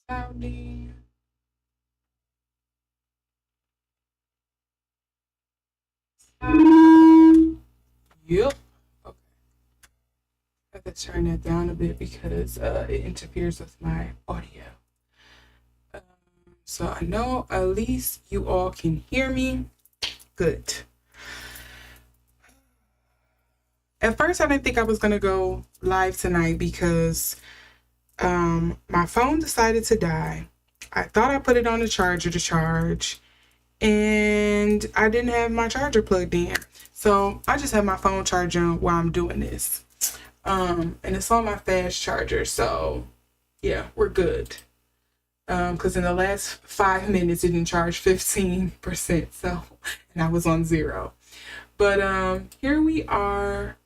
Cloudy. Yep. Okay. I have to turn that down a bit because it interferes with my audio. So I know at least you all can hear me. Good. At first, I didn't think I was going to go live tonight because my phone decided to die. I thought I put it on the charger to charge, and I didn't have my charger plugged in. So I just have my phone charging while I'm doing this. And it's on my fast charger. So yeah, we're good. Because in the last 5 minutes, it didn't charge 15%. So, and I was on 0. But here we are.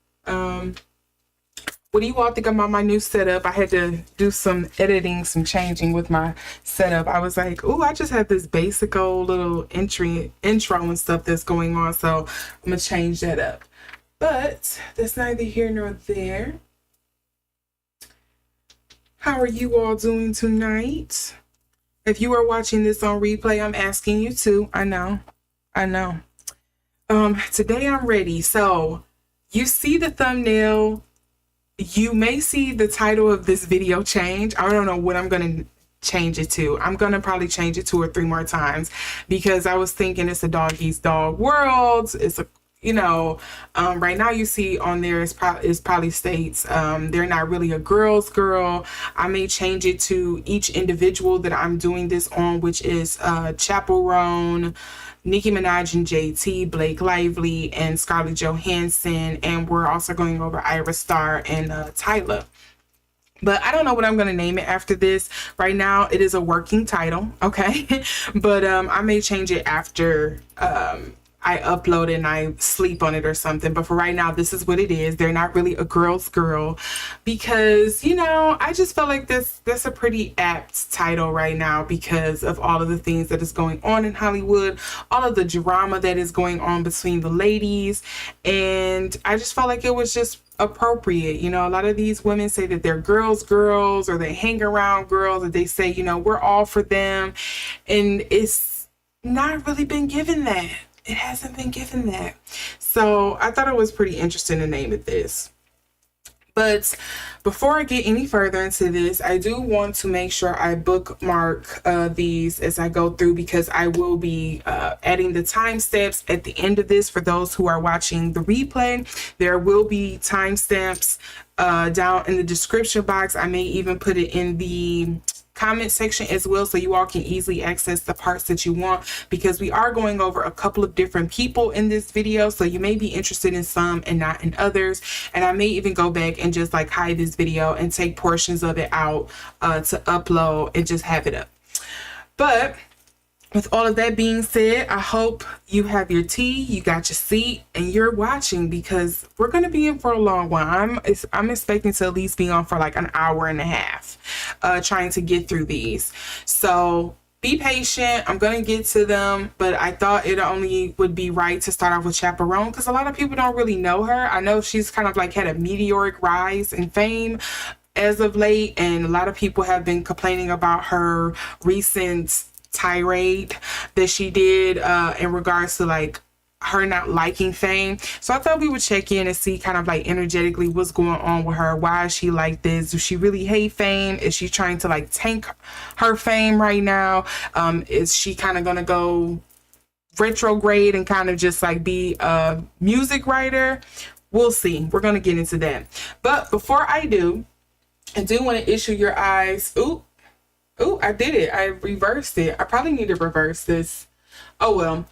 What do you all think about my new setup? I had to do some editing, some changing with my setup. I was like, oh, I just have this basic old little intro and stuff that's going on. So I'm going to change that up. But that's neither here nor there. How are you all doing tonight? If you are watching this on replay, I'm asking you too. I know. Today I'm ready. So you see the thumbnail. You may see the title of this video change. I don't know what I'm going to change it to. I'm going to probably change it 2 or 3 more times because I was thinking it's a dog eats dog world. It's a, right now you see on there is probably states they're not really a girl's girl. I may change it to each individual that I'm doing this on, which is Chappell Roan, Nicki and JT, Blake Lively, and Scarlett Johansson, and we're also going over Ayra Star and Tyla. But I don't know what I'm going to name it after this. Right now, it is a working title, okay? But I may change it after I upload it and I sleep on it or something. But for right now, this is what it is. They're not really a girl's girl because, I just felt like that's a pretty apt title right now because of all of the things that is going on in Hollywood, all of the drama that is going on between the ladies. And I just felt like it was just appropriate. A lot of these women say that they're girls, or they hang around girls, and they say, we're all for them. And it's not really been given that. It hasn't been given that. So I thought it was pretty interesting to name it this. But before I get any further into this, I do want to make sure I bookmark these as I go through because I will be adding the timestamps at the end of this for those who are watching the replay. There will be timestamps down in the description box. I may even put it in the comment section as well so you all can easily access the parts that you want because we are going over a couple of different people in this video, so you may be interested in some and not in others. And I may even go back and just like hide this video and take portions of it out to upload and just have it up. But with all of that being said, I hope you have your tea, you got your seat, and you're watching because we're going to be in for a long while. I'm expecting to at least be on for like an hour and a half trying to get through these. So be patient. I'm going to get to them, but I thought it only would be right to start off with Chappell Roan because a lot of people don't really know her. I know she's kind of like had a meteoric rise in fame as of late, and a lot of people have been complaining about her recent tirade that she did in regards to like her not liking fame. So I thought we would check in and see kind of like energetically what's going on with her. Why is she like this? Does she really hate fame? Is she trying to like tank her fame right now? Is she kind of gonna go retrograde and kind of just like be a music writer? We'll see. We're gonna get into that. But before I do want to issue your eyes. Ooh, I did it. I reversed it. I probably need to reverse this. Oh, well,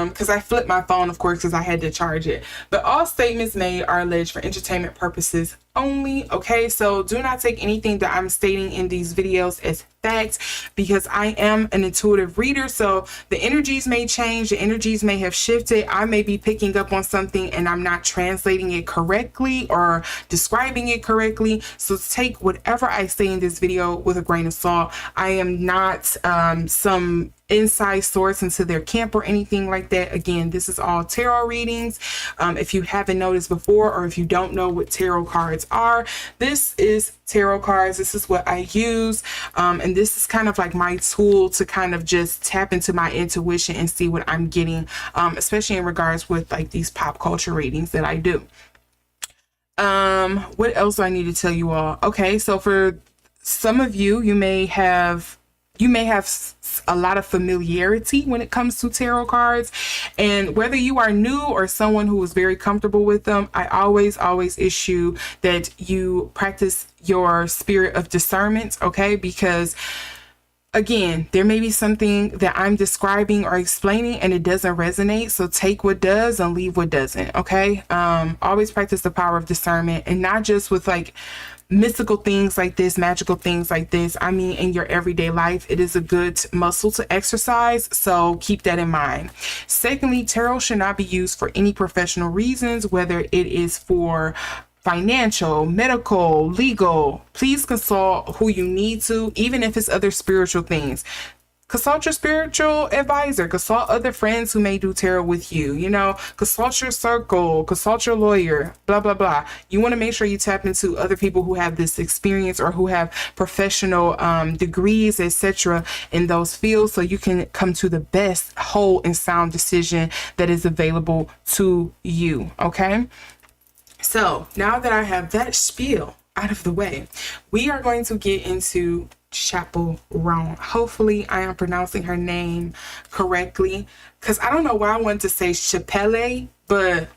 because I flipped my phone, of course, because I had to charge it. But all statements made are alleged for entertainment purposes only. Okay, so do not take anything that I'm stating in these videos as fact because I am an intuitive reader. So the energies may change. The energies may have shifted. I may be picking up on something and I'm not translating it correctly or describing it correctly. So take whatever I say in this video with a grain of salt. I am not some inside source into their camp or anything like that. Again, this is all tarot readings. If you haven't noticed before, or if you don't know what tarot cards are, this is tarot cards. This is what I use, and this is kind of like my tool to kind of just tap into my intuition and see what I'm getting, especially in regards with like these pop culture readings that I do. What else do I need to tell you all? Okay, so for some of you, you may have a lot of familiarity when it comes to tarot cards, and whether you are new or someone who is very comfortable with them, I always issue that you practice your spirit of discernment, okay? Because again, there may be something that I'm describing or explaining and it doesn't resonate, so take what does and leave what doesn't, okay? Always practice the power of discernment, and not just with like mystical things like this, magical things like this. I mean, in your everyday life, it is a good muscle to exercise, so keep that in mind. Secondly, tarot should not be used for any professional reasons, whether it is for financial, medical, legal. Please consult who you need to, even if it's other spiritual things. Consult your spiritual advisor, consult other friends who may do tarot with you, you know, consult your circle, consult your lawyer, blah, blah, blah. You want to make sure you tap into other people who have this experience or who have professional degrees, etc. in those fields, so you can come to the best whole and sound decision that is available to you, okay? So now that I have that spiel out of the way, we are going to get into Chappell Roan. Hopefully I am pronouncing her name correctly, because I don't know why I wanted to say Chappell, but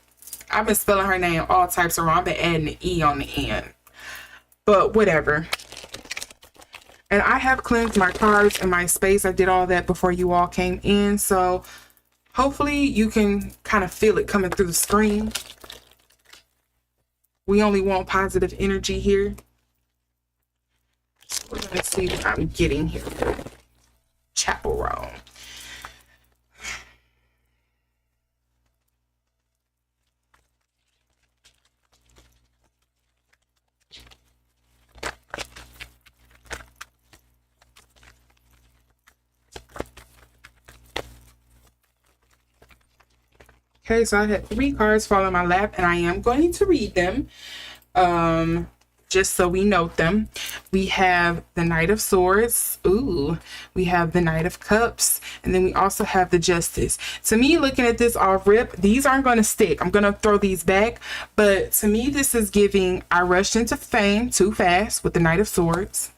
I've been spelling her name all types of wrong. I've been adding an E on the end, but whatever. And I have cleansed my cards and my space. I did all that before you all came in, so hopefully you can kind of feel it coming through the screen. We only want positive energy here. We're going to see what I'm getting here. Chappell Roan. Okay, so I had 3 cards fall in my lap, and I am going to read them. Just so we note them. We have the Knight of Swords. Ooh, we have the Knight of Cups. And then we also have the Justice. To me, looking at this off rip, these aren't going to stick. I'm going to throw these back. But to me, this is giving I rushed into fame too fast with the Knight of Swords.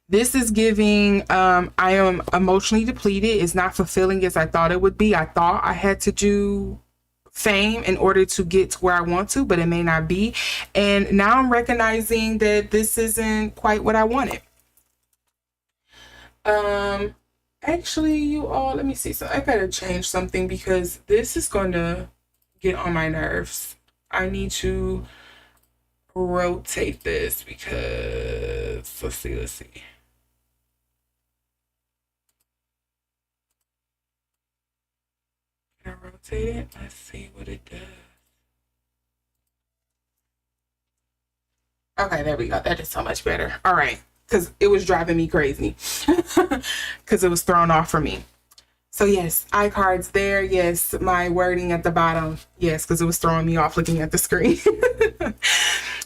This is giving I am emotionally depleted. It's not fulfilling as I thought it would be. I thought I had to do fame in order to get to where I want to, but it may not be. And now I'm recognizing that this isn't quite what I wanted. Actually, you all, let me see. So I gotta change something because this is going to get on my nerves. I need to rotate this because let's see. Can I rotate it? Let's see what it does. Okay, there we go. That is so much better. All right, because it was driving me crazy because it was thrown off for me. So yes, iCards there. Yes, my wording at the bottom. Yes, because it was throwing me off looking at the screen.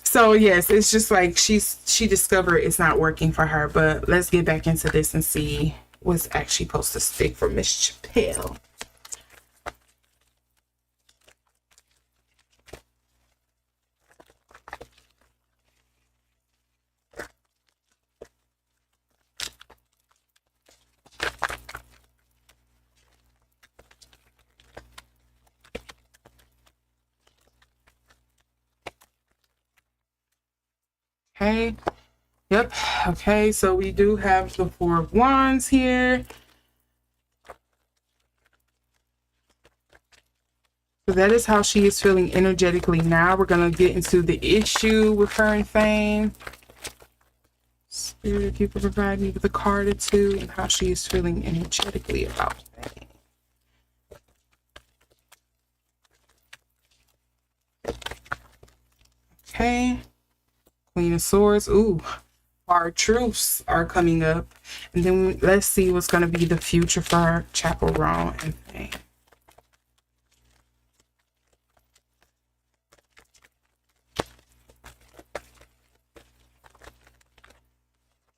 So yes, it's just like she discovered it's not working for her. But let's get back into this and see what's actually supposed to stick for Miss Chappell. Okay. Yep. Okay. So we do have the 4 of Wands here. So that is how she is feeling energetically now. We're going to get into the issue with her and fame. Spirit, if you could provide me with a card or two and how she is feeling energetically about fame. Okay. Queen of Swords. Ooh, Our truths are coming up. And then let's see what's going to be the future for Chappell Roan and Fame.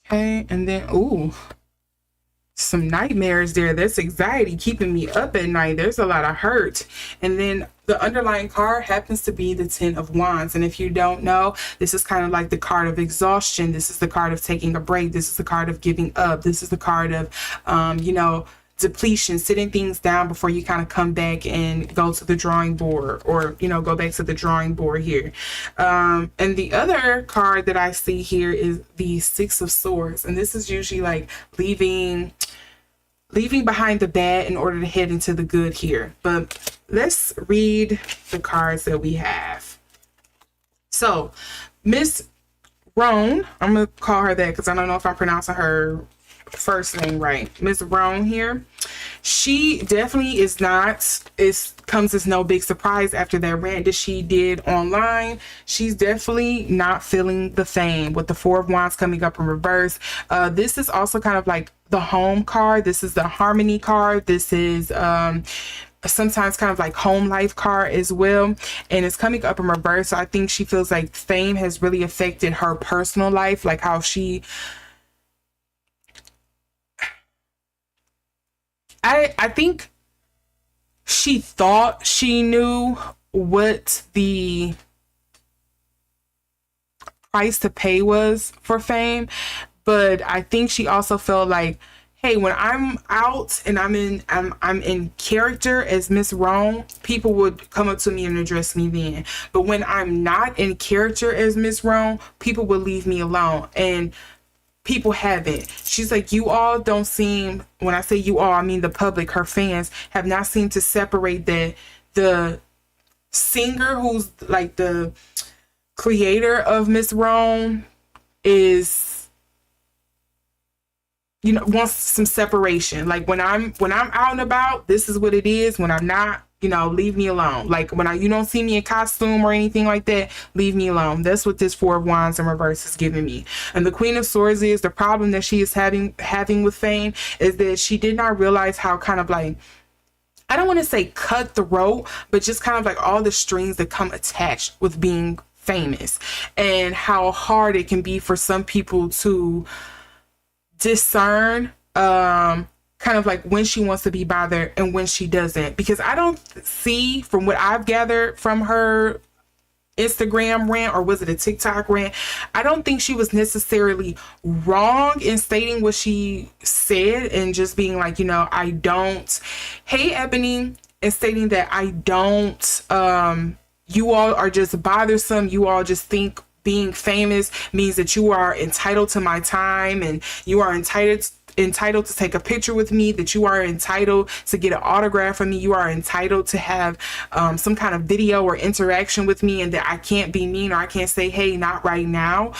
Okay, and then, ooh, some nightmares there. That's anxiety keeping me up at night. There's a lot of hurt. And then the underlying card happens to be the 10 of Wands. And if you don't know, this is kind of like the card of exhaustion. This is the card of taking a break. This is the card of giving up. This is the card of, you know, depletion, sitting things down before you kind of come back and go to the drawing board, or, you know, go back to the drawing board here. And the other card that I see here is the 6 of Swords. And this is usually like leaving behind the bad in order to head into the good here. But let's read the cards that we have. So Miss Roan, I'm gonna call her that because I don't know if I'm pronouncing her first name right. Miss Roan here, she definitely is not, comes as no big surprise after that rant that she did online. She's definitely not feeling the fame with the 4 of Wands coming up in reverse. This is also kind of like the home card. This is the harmony card. This is sometimes kind of like home life card as well, and it's coming up in reverse. So I think she feels like fame has really affected her personal life, like how she I think she thought she knew what the price to pay was for fame, but I think she also felt like, hey, when I'm out and I'm in character as Miss Roan, people would come up to me and address me then. But when I'm not in character as Miss Roan, people would leave me alone. And people haven't. She's like, you all don't seem, when I say you all, I mean the public, her fans, have not seemed to separate that the singer who's like the creator of Miss Roan is, you know, wants some separation. Like when I'm out and about, this is what it is. When I'm not, you know, leave me alone. Like when you don't see me in costume or anything like that, leave me alone. That's what this 4 of Wands in reverse is giving me. And the Queen of Swords is the problem that she is having with fame is that she did not realize how kind of like, I don't want to say cutthroat, but just kind of like all the strings that come attached with being famous, and how hard it can be for some people to discern kind of like when she wants to be bothered and when she doesn't. Because I don't see, from what I've gathered from her Instagram rant, or was it a TikTok rant, I don't think she was necessarily wrong in stating what she said and just being like, you know, I don't, hey Ebony, and stating that I don't, you all are just bothersome, you all just think being famous means that you are entitled to my time, and you are entitled to take a picture with me, that you are entitled to get an autograph from me, you are entitled to have some kind of video or interaction with me, and that I can't be mean, or I can't say, hey, not right now.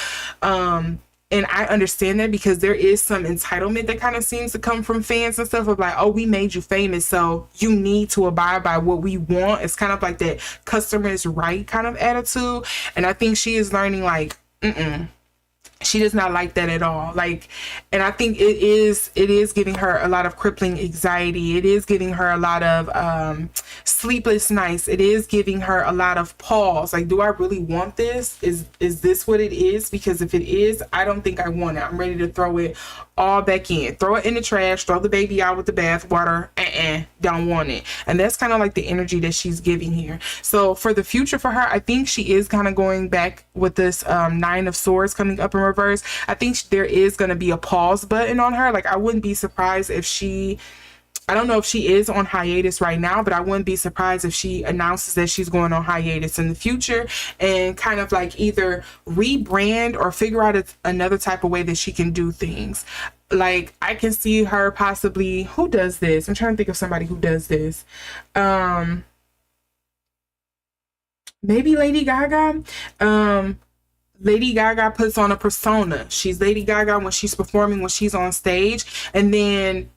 And I understand that, because there is some entitlement that kind of seems to come from fans and stuff of like, oh, we made you famous, so you need to abide by what we want. It's kind of like that customer is right kind of attitude. And I think she is learning like, she does not like that at all. Like, and I think it is giving her a lot of crippling anxiety. It is giving her a lot of sleepless nights. It is giving her a lot of pause. Like, do I really want this? Is this what it is? Because if it is, I don't think I want it. I'm ready to throw it all back in. Throw it in the trash. Throw the baby out with the bathwater. Don't want it. And that's kind of like the energy that she's giving here. So for the future for her, I think she is kind of going back with this 9 of Swords coming up in reverse. I think there is going to be a pause button on her. Like, I wouldn't be surprised if she, I don't know if she is on hiatus right now, but I wouldn't be surprised if she announces that she's going on hiatus in the future, and kind of like either rebrand or figure out another type of way that she can do things. Like, I can see her possibly, who does this? I'm trying to think of somebody who does this. Maybe Lady Gaga. Lady Gaga puts on a persona. She's Lady Gaga when she's performing, when she's on stage, and then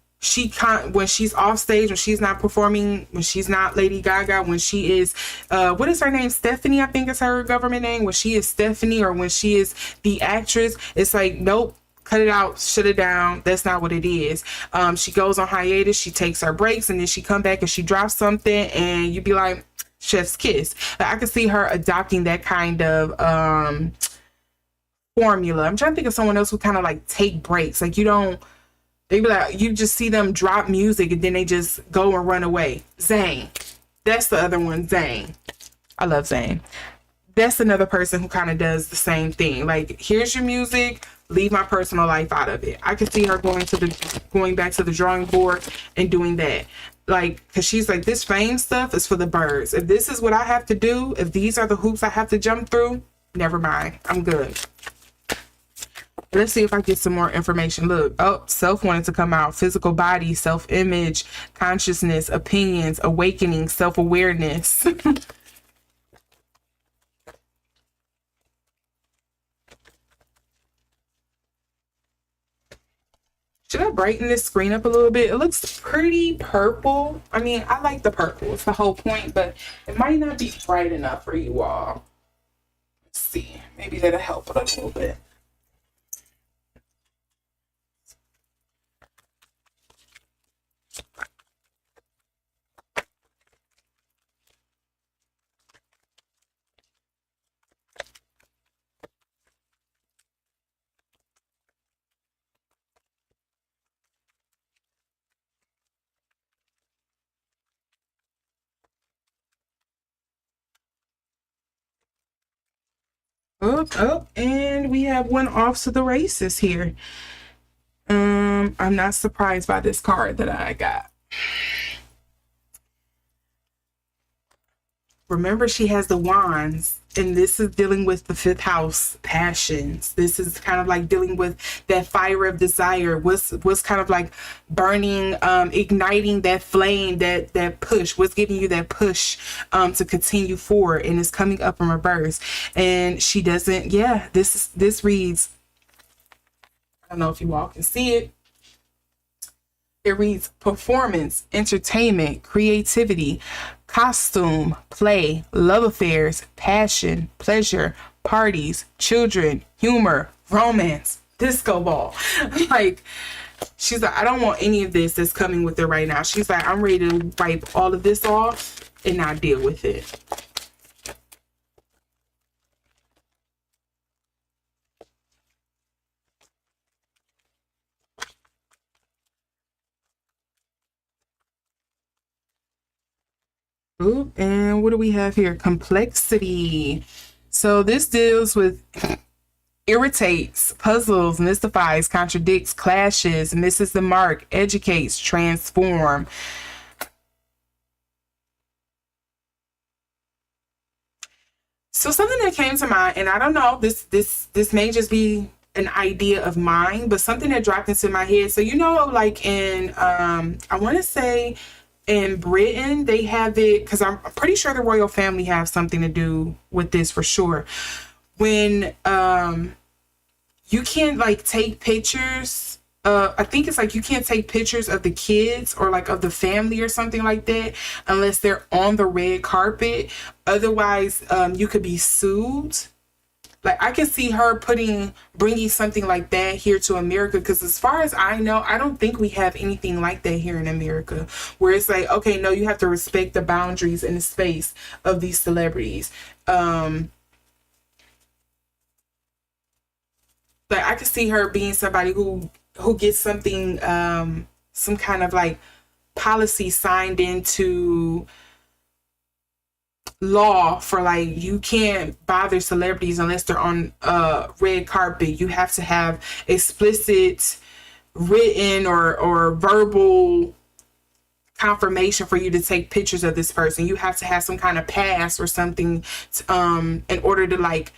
when she's off stage, when she's not performing, when she's not Lady Gaga, when she is what is her name, Stephanie, I think is her government name, when she is Stephanie, or when she is the actress, it's like, nope, cut it out, shut it down. That's not what it is. She goes on hiatus, she takes her breaks, and then she come back and she drops something, and you be like, chef's kiss. I could see her adopting that kind of formula. I'm trying to think of someone else who kind of like take breaks. Like, they be like, you just see them drop music and then they just go and run away. Zayn. That's the other one, Zayn. I love Zayn. That's another person who kind of does the same thing. Like, here's your music, leave my personal life out of it. I could see her going back to the drawing board and doing that. Like, because she's like, this fame stuff is for the birds. If this is what I have to do, if these are the hoops I have to jump through, never mind. I'm good. Let's see if I get some more information. Look, oh, self wanted to come out. Physical body, self-image, consciousness, opinions, awakening, self-awareness. Should I brighten this screen up a little bit? It looks pretty purple. I mean, I like the purple. It's the whole point, but it might not be bright enough for you all. Let's see. Maybe that'll help it a little bit. Oh, and we have one off to the races here. I'm not surprised by this card that I got. Remember, she has the wands, and this is dealing with the fifth house passions. This is kind of like dealing with that fire of desire. What's kind of like burning, igniting that flame, that push. What's giving you that push to continue forward, and it's coming up in reverse. And she doesn't. Yeah, this reads. I don't know if you all can see it. It reads performance, entertainment, creativity, costume, play, love affairs, passion, pleasure, parties, children, humor, romance, disco ball. Like, she's like, I don't want any of this that's coming with it right now. She's like, I'm ready to wipe all of this off and not deal with it. Ooh, and what do we have here? Complexity. So this deals with irritates, puzzles, mystifies, contradicts, clashes, misses the mark, educates, transform. So something that came to mind, and I don't know, this may just be an idea of mine, but something that dropped into my head. So, you know, like in I want to say in Britain, they have it, because I'm pretty sure the royal family have something to do with this for sure. When you can't like take pictures, I think it's like you can't take pictures of the kids or like of the family or something like that unless they're on the red carpet. Otherwise, you could be sued. Like, I can see her bringing something like that here to America, because as far as I know, I don't think we have anything like that here in America, where it's like, okay, no, you have to respect the boundaries and the space of these celebrities. Like, I could see her being somebody who gets something, some kind of like policy signed into law for like, you can't bother celebrities unless they're on red carpet. You have to have explicit written or verbal confirmation for you to take pictures of this person. You have to have some kind of pass or something in order to like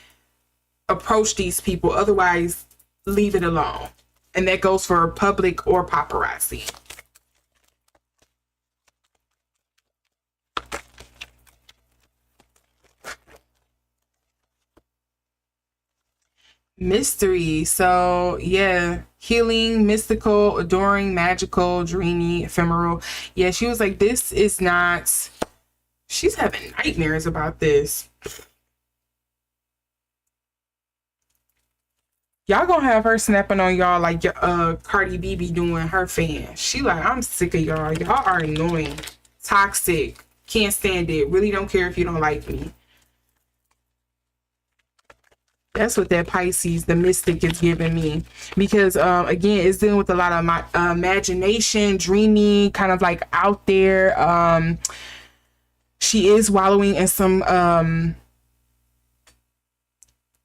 approach these people. Otherwise, leave it alone. And that goes for public or paparazzi. Mystery. So yeah, healing, mystical, adoring, magical, dreamy, ephemeral. Yeah, she was like, this is not, she's having nightmares about this. Y'all gonna have her snapping on y'all like Cardi B be doing her fans. She like, I'm sick of y'all. Y'all are annoying, toxic, can't stand it. Really don't care if you don't like me. That's what that Pisces, the mystic, is giving me. Because, again, it's dealing with a lot of my imagination, dreamy, kind of like out there. She is wallowing in some,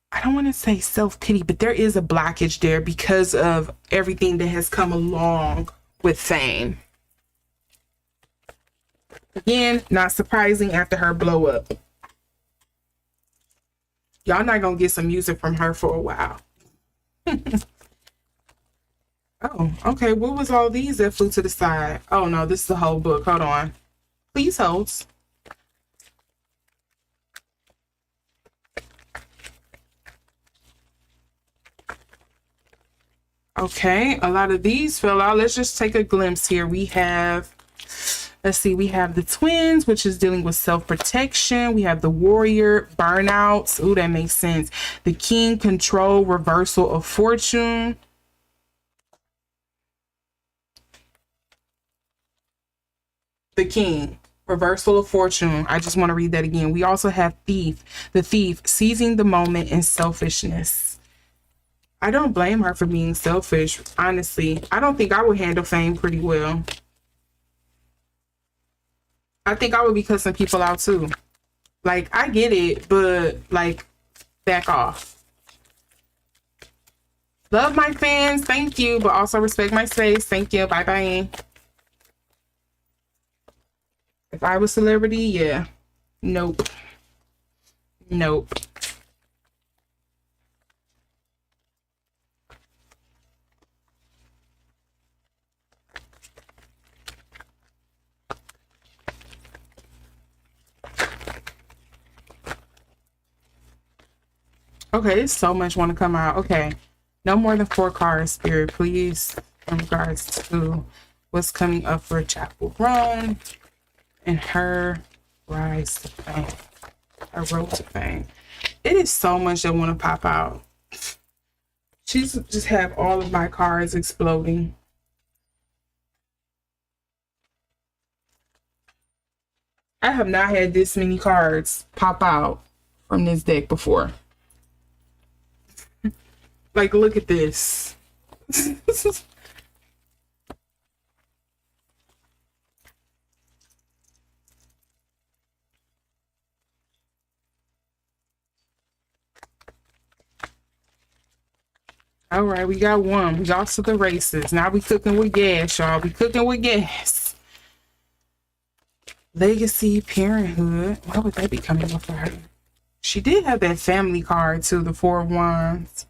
I don't want to say self-pity, but there is a blockage there because of everything that has come along with fame. Again, not surprising after her blow up. Y'all not gonna get some music from her for a while. Oh, okay. What was all these that flew to the side? Oh no, this is the whole book. Hold on. Please hold. Okay, a lot of these fell out. Let's just take a glimpse here. We have, let's see, we have the twins, which is dealing with self-protection. We have the warrior, burnouts. Ooh, that makes sense. The king, control, reversal of fortune. The king, reversal of fortune. I just want to read that again. We also have thief, the thief, seizing the moment and selfishness. I don't blame her for being selfish, honestly. I don't think I would handle fame pretty well. I think I would be cussing people out too. Like, I get it, but like, back off. Love my fans, thank you, but also respect my space. Thank you, bye-bye. If I was celebrity, yeah. Nope. Nope. Okay, there's so much want to come out. Okay. No more than 4 cards, Spirit, please. In regards to what's coming up for Chappell Roan and her rise to fame. Her road to fame. It is so much that want to pop out. She's just have all of my cards exploding. I have not had this many cards pop out from this deck before. Like, look at this. All right, we got one. We off to the races. Now we cooking with gas, y'all. We cooking with gas. Legacy, parenthood. Why would that be coming up for her? She did have that family card too, the 4 of Wands.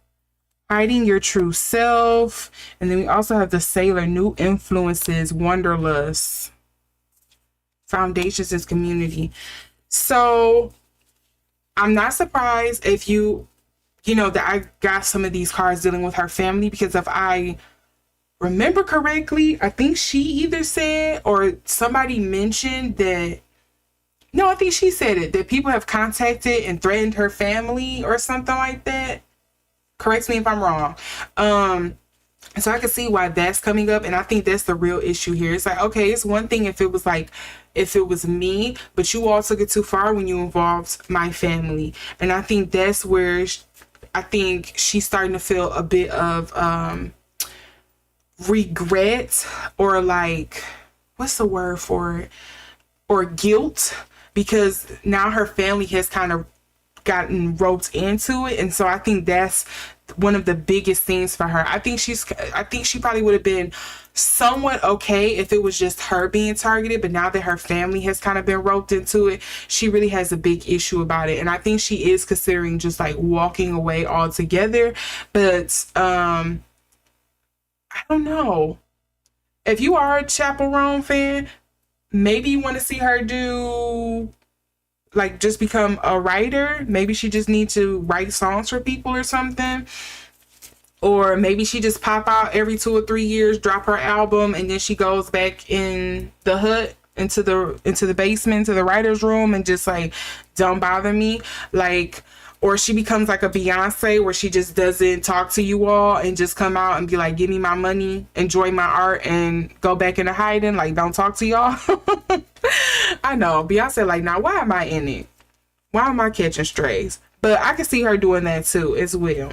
Hiding your true self. And then we also have the Sailor, new influences, wanderlust. Foundations is community. So I'm not surprised if you know, that I got some of these cards dealing with her family, because if I remember correctly, I think she either said or somebody mentioned that, no, I think she said it, that people have contacted and threatened her family or something like that. Correct me if I'm wrong. So I can see why that's coming up, and I think that's the real issue here. It's like, okay, it's one thing if it was like, if it was me, but you all took it too far when you involved my family. And I think that's where I think she's starting to feel a bit of regret, or like, what's the word for it? Or guilt, because now her family has kind of gotten roped into it. And so I think that's one of the biggest things for her. I think she probably would have been somewhat okay if it was just her being targeted, but now that her family has kind of been roped into it, she really has a big issue about it. And I think she is considering just like walking away altogether. But I don't know, if you are a Chappell Roan fan, maybe you want to see her do like just become a writer. Maybe she just needs to write songs for people or something. Or maybe she just pop out every 2 or 3 years, drop her album, and then she goes back in the hood, into the basement, to the writer's room, and just like, don't bother me. Like, or she becomes like a Beyonce, where she just doesn't talk to you all and just come out and be like, give me my money, enjoy my art, and go back into hiding. Like, don't talk to y'all. I know, Beyonce like, now why am I in it? Why am I catching strays? But I can see her doing that too as well.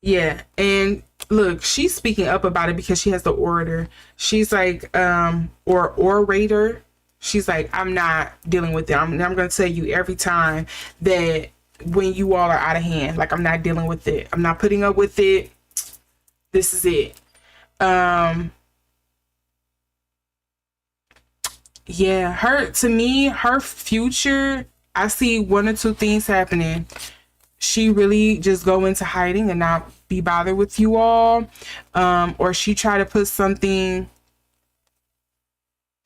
Yeah, and look, she's speaking up about it because she has the orator. She's like, or orator. She's like, I'm not dealing with it. I'm going to tell you every time that when you all are out of hand, like, I'm not dealing with it. I'm not putting up with it. This is it. Yeah, to me, her future, I see 1 or 2 things happening. She really just go into hiding and not be bothered with you all. Or she try to put something,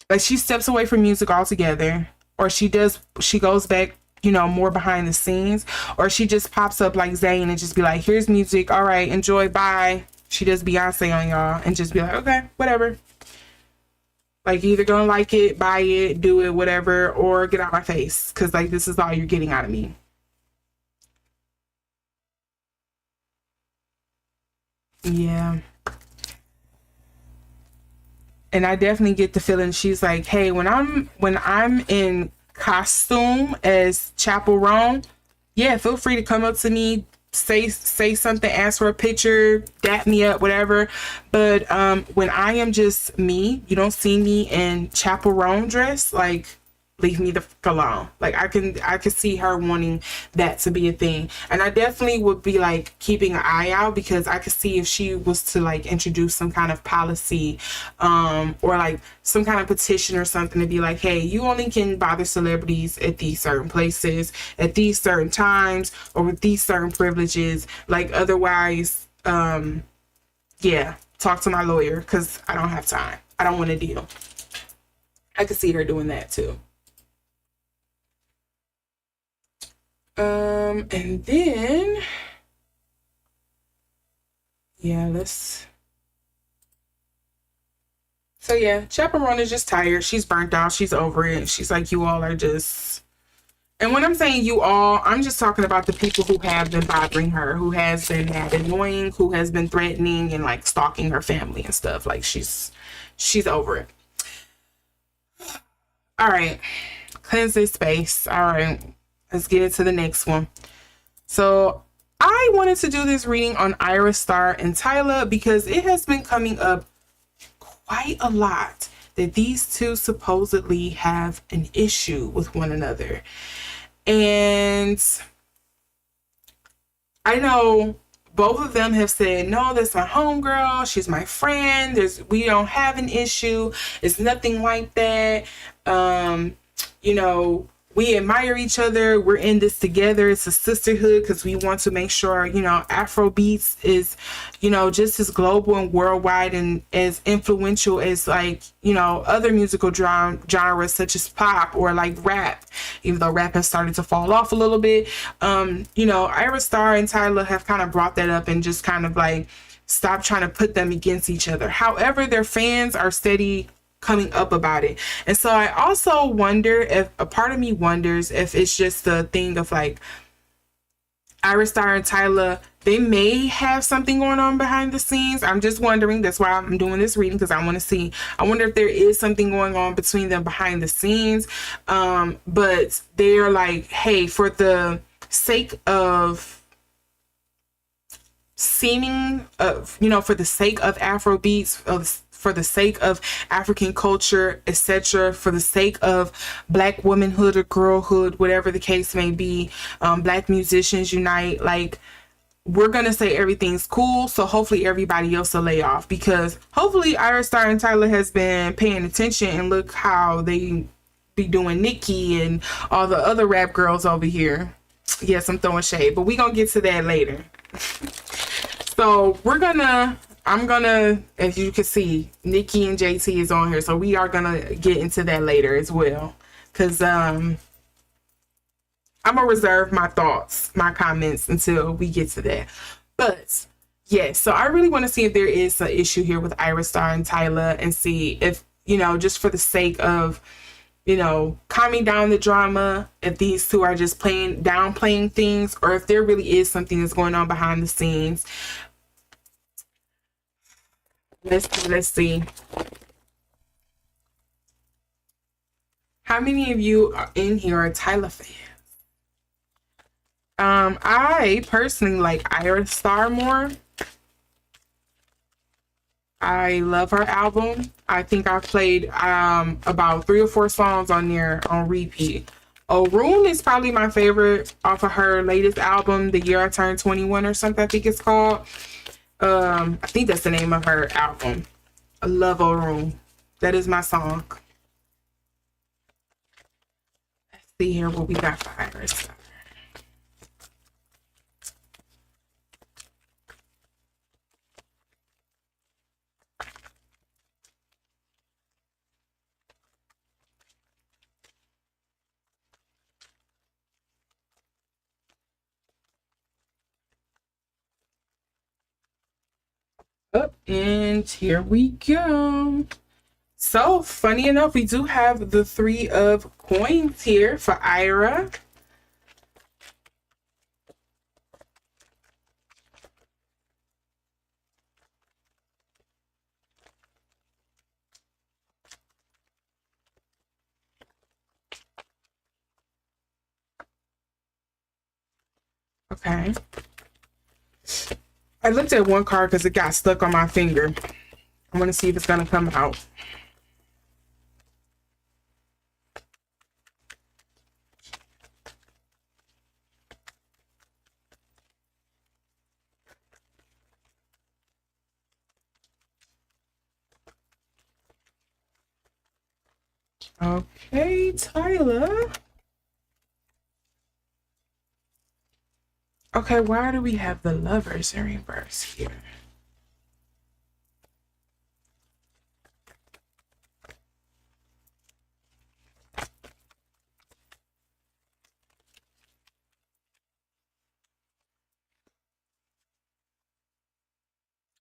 like, she steps away from music altogether. Or she goes back, more behind the scenes. Or she just pops up like Zayn and just be like, here's music. All right, enjoy, bye. She does Beyonce on y'all and just be like, okay, whatever. Like, you're either gonna like it, buy it, do it, whatever, or get out my face. Because, like, this is all you're getting out of me. Yeah. And I definitely get the feeling she's like, hey, when I'm in costume as Chappell Roan, yeah, feel free to come up to me, say something, ask for a picture, dap me up, whatever. But when I am just me, you don't see me in Chappell Roan dress, like, leave me the fuck alone. Like, I can see her wanting that to be a thing. And I definitely would be like keeping an eye out, because I could see if she was to like introduce some kind of policy, or like some kind of petition or something to be like, hey, you only can bother celebrities at these certain places, at these certain times, or with these certain privileges. Like, otherwise, yeah, talk to my lawyer, because I don't have time. I don't want to deal. I could see her doing that too. And then, yeah, so yeah, Chappell Roan is just tired. She's burnt out. She's over it. She's like, you all are just, and when I'm saying you all, I'm just talking about the people who have been bothering her, who has been annoying, who has been threatening and like stalking her family and stuff. Like, she's over it. All right, cleanse this space. All right, let's get into the next one. So I wanted to do this reading on Ayra Star and Tyla because it has been coming up quite a lot that these two supposedly have an issue with one another. And I know both of them have said, no, that's my homegirl. She's my friend. We don't have an issue. It's nothing like that. We admire each other. We're in this together. It's a sisterhood because we want to make sure, Afrobeats is, just as global and worldwide and as influential as like, other musical genres such as pop or like rap, even though rap has started to fall off a little bit. Ayra Star and Tyla have kind of brought that up and just kind of like stop trying to put them against each other. However, their fans are steady coming up about it. And so I also wonder if a part of me wonders if it's just the thing of like Ayra Star and Tyla, they may have something going on behind the scenes. I'm just wondering. That's why I'm doing this reading, because I want to see. I wonder if there is something going on between them behind the scenes. But they're like, hey, for the sake of seeming of, for the sake of Afrobeats, for the sake of African culture, etc., for the sake of Black womanhood or girlhood, whatever the case may be, Black musicians unite. Like, we're gonna say everything's cool, so hopefully everybody else will lay off, because hopefully Ayra Star and Tyla has been paying attention and look how they be doing Nicki and all the other rap girls over here. Yes, I'm throwing shade, but we gonna get to that later. So I'm gonna, as you can see, Nicki and JT is on here, so we are gonna get into that later as well. because I'm gonna reserve my thoughts, my comments until we get to that. But yeah, so I really want to see if there is an issue here with Ayra Star and Tyla, and see if, you know, just for the sake of, you know, calming down the drama, if these two are just downplaying things, or if there really is something that's going on behind the scenes. Let's see. How many of you in here are Tyla fans? I personally like Ayra Star more. I love her album. I think I've played about 3 or 4 songs on there on repeat. Roan is probably my favorite off of her latest album, The Year I Turned 21 or something, I think it's called. I think that's the name of her album. I love Roan. That is my song. Let's see here what we got for Ayra Star. Up, and here we go. So funny enough, we do have the 3 of coins here for Ayra. Okay. I looked at one card because it got stuck on my finger. I want to see if it's going to come out. Okay, Tyla. Okay, why do we have the Lovers in reverse here?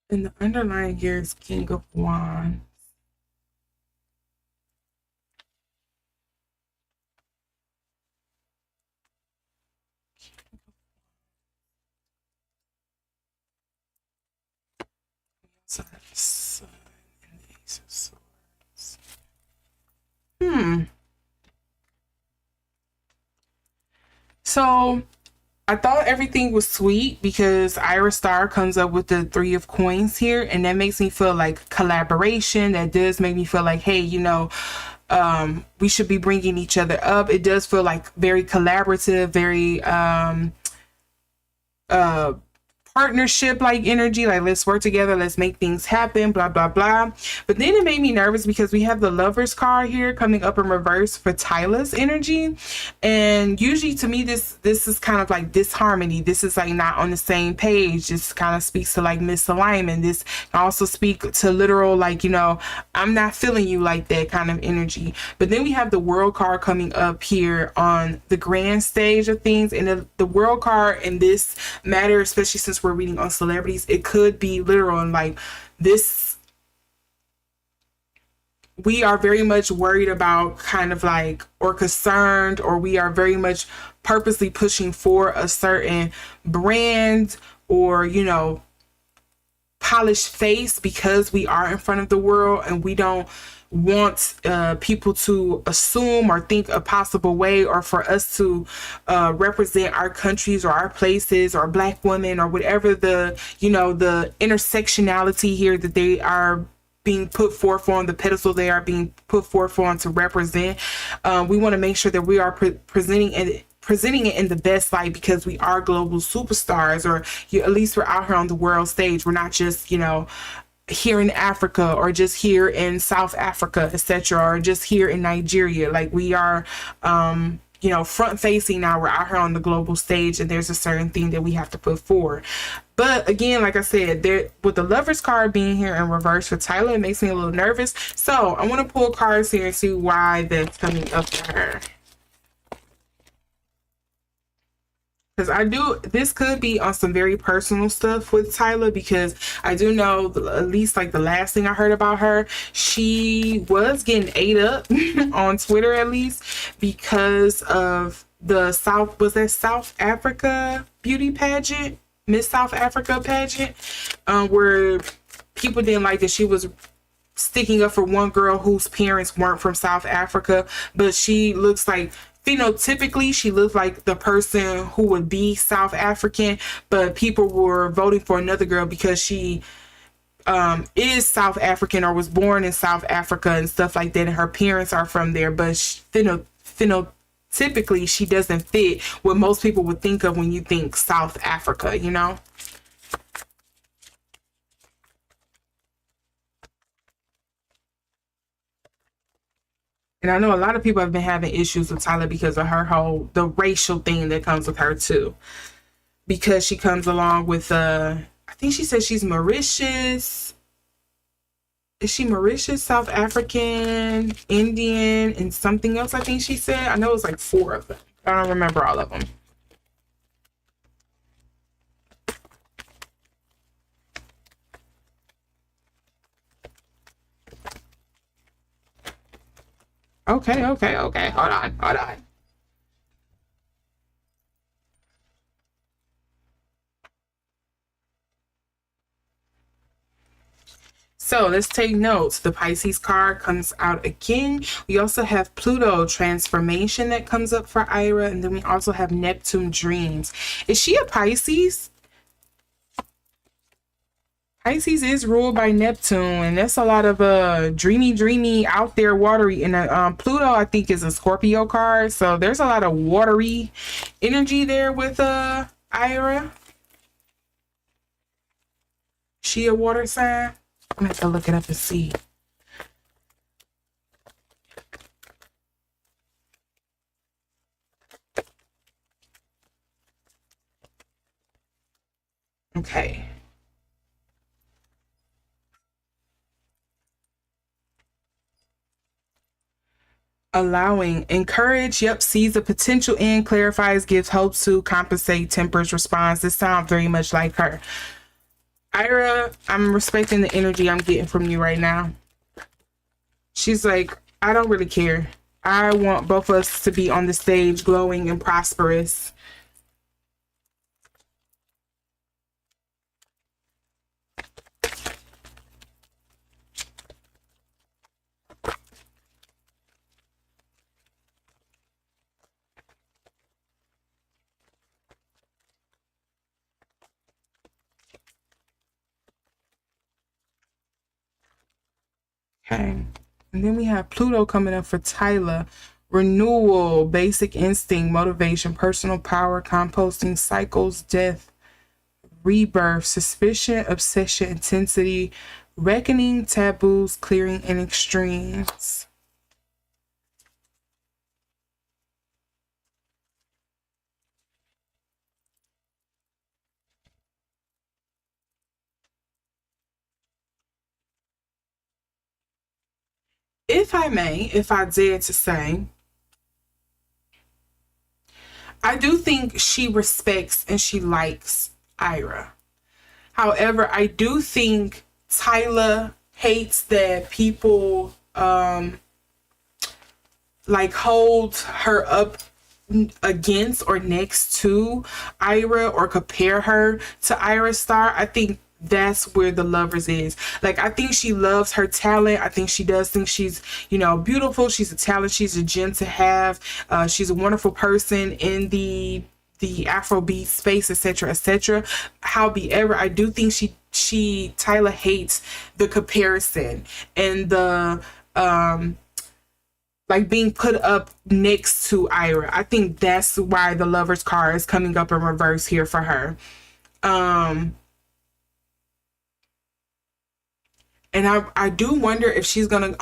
And the underlying here is King of Wands. So the Sun and the Ace of Swords. So I thought everything was sweet because Ayra Star comes up with the 3 of coins here, and that makes me feel like collaboration. That does make me feel like, hey, you know, we should be bringing each other up. It does feel like very collaborative, very partnership like energy, like let's work together, let's make things happen, blah blah blah. But then it made me nervous because we have the Lovers card here coming up in reverse for Tyla's energy, and usually to me this is kind of like disharmony. This is like not on the same page. This kind of speaks to like misalignment. This can also speak to literal, like, you know, I'm not feeling you, like that kind of energy. But then we have the World card coming up here on the grand stage of things, and the World card in this matter, especially since we're reading on celebrities, it could be literal, and like this, we are very much worried about, kind of like, or concerned, or we are very much purposely pushing for a certain brand, or, you know, polished face, because we are in front of the world and we don't want people to assume or think a possible way, or for us to represent our countries or our places or Black women or whatever the, you know, the intersectionality here that they are being put forth on, the pedestal they are being put forth on to represent. We want to make sure that we are presenting it in the best light, because we are global superstars, or at least we're out here on the world stage. We're not just, you know, here in Africa, or just here in South Africa, etc., or just here in Nigeria. Like, we are you know, front facing now. We're out here on the global stage, and there's a certain thing that we have to put forward. But again, like I said, there with the Lovers card being here in reverse for Tyla, it makes me a little nervous. So I want to pull cards here and see why that's coming up for her. Because this could be on some very personal stuff with Tyla, because I do know, at least like the last thing I heard about her, she was getting ate up on Twitter, at least, because of the South Africa beauty pageant, Miss South Africa pageant, where people didn't like that she was sticking up for one girl whose parents weren't from South Africa, but she looks like, phenotypically, she looked like the person who would be South African, but people were voting for another girl because she is South African or was born in South Africa and stuff like that, and her parents are from there, but phenotypically she doesn't fit what most people would think of when you think South Africa, you know? And I know a lot of people have been having issues with Tyla because of the racial thing that comes with her too. Because she comes along with, I think she said she's Mauritius. Is she Mauritius, South African, Indian, and something else I think she said? I know it's like 4 of them. I don't remember all of them. Okay. Hold on. So let's take notes. The Pisces card comes out again. We also have Pluto transformation that comes up for Ayra. And then we also have Neptune dreams. Is she a Pisces? Pisces is ruled by Neptune, and that's a lot of dreamy, out there, watery. And Pluto, I think, is a Scorpio card, so there's a lot of watery energy there with Ayra. She a water sign? I'm gonna have to look it up and see. Okay. Allowing, encourage, yep, sees the potential in, clarifies, gives hope to, compensate, tempers, responds. This sounds very much like her. Ayra, I'm respecting the energy I'm getting from you right now. She's like, I don't really care. I want both of us to be on the stage glowing and prosperous. Okay. And then we have Pluto coming up for Tyla. Renewal, basic instinct, motivation, personal power, composting, cycles, death, rebirth, suspicion, obsession, intensity, reckoning, taboos, clearing, and extremes. If I may, if I dare to say, I do think she respects and she likes Ayra. However, I do think Tyla hates that people like hold her up against or next to Ayra or compare her to Ayra Star. I think that's where the Lovers is. Like, I think she loves her talent. I think she does think she's, you know, beautiful. She's a talent. She's a gem to have. She's a wonderful person in the Afrobeat space, etc., etc. However, I do think Tyla hates the comparison and the like being put up next to Ayra. I think that's why the Lovers card is coming up in reverse here for her. And I do wonder if Tyla is going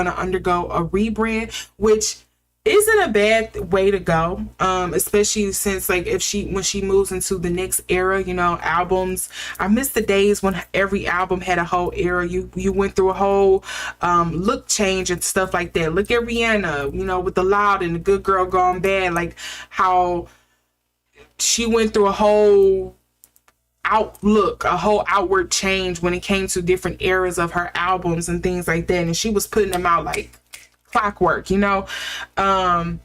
to undergo a rebrand, which isn't a bad way to go, especially since like if she when she moves into the next era, you know, albums. I miss the days when every album had a whole era. You went through a whole look change and stuff like that. Look at Rihanna, you know, with the Loud and the Good Girl Gone Bad, like how she went through a whole outlook, a whole outward change when it came to different eras of her albums and things like that, and she was putting them out like clockwork, you know. I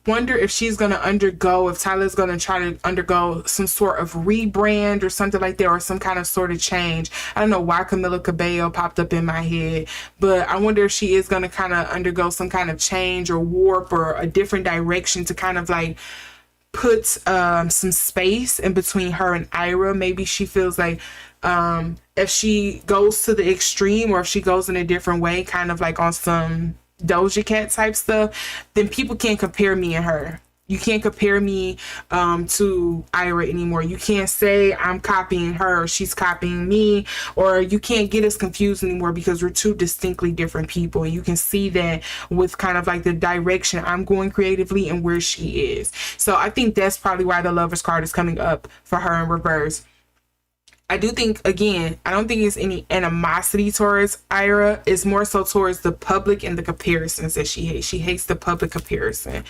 wonder if she's gonna undergo, if Tyla's gonna try to undergo some sort of rebrand or something like that, or some kind of sort of change. I don't know why Camila Cabello popped up in my head, but I wonder if she is gonna kind of undergo some kind of change or warp or a different direction to kind of like put some space in between her and Ayra. Maybe she feels like if she goes to the extreme, or if she goes in a different way, kind of like on some Doja Cat type stuff, then people can't compare me and her. You can't compare me to Ayra anymore. You can't say I'm copying her, she's copying me, or you can't get us confused anymore, because we're two distinctly different people. And you can see that with kind of like the direction I'm going creatively and where she is. So I think that's probably why the Lover's card is coming up for her in reverse. I do think, again, I don't think it's any animosity towards Ayra. It's more so towards the public and the comparisons that she hates. She hates the public comparison.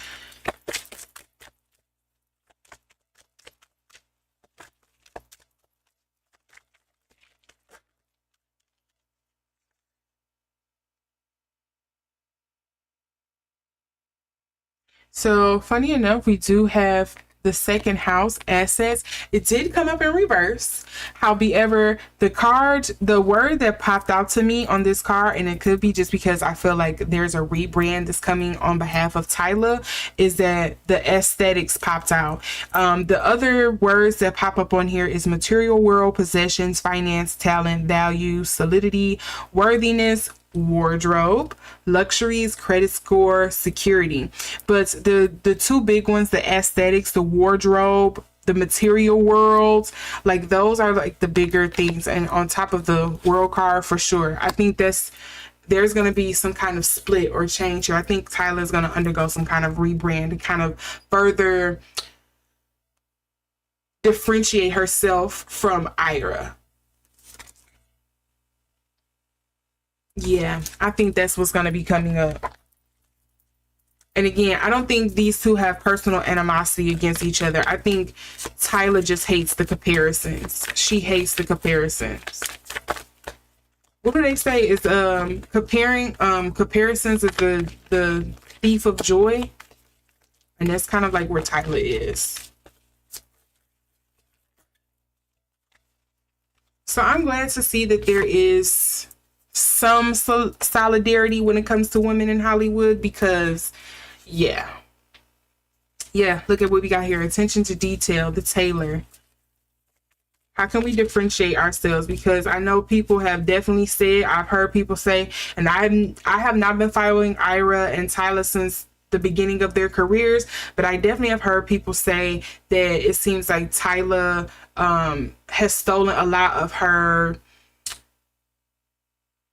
So funny enough, we do have the second house assets. It did come up in reverse. However, the word that popped out to me on this card, and it could be just because I feel like there's a rebrand that's coming on behalf of Tyla, is that the aesthetics popped out. The other words that pop up on here is material world, possessions, finance, talent, value, solidity, worthiness, wardrobe, luxuries, credit score, security. But the two big ones, the aesthetics, the wardrobe, the material world, like those are like the bigger things. And on top of the world card, for sure, I think there's going to be some kind of split or change here. I think Tyla is going to undergo some kind of rebrand to kind of further differentiate herself from Ayra. Yeah, I think that's what's going to be coming up. And again, I don't think these two have personal animosity against each other. I think Tyla just hates the comparisons. She hates the comparisons. What do they say? Is comparisons is the thief of joy? And that's kind of like where Tyla is. So I'm glad to see that there is some solidarity when it comes to women in Hollywood, because yeah, look at what we got here. Attention to detail, the tailor. How can we differentiate ourselves? Because I know people have definitely said, I've heard people say, and I have not been following Ayra and Tyla since the beginning of their careers, but I definitely have heard people say that it seems like Tyla has stolen a lot of her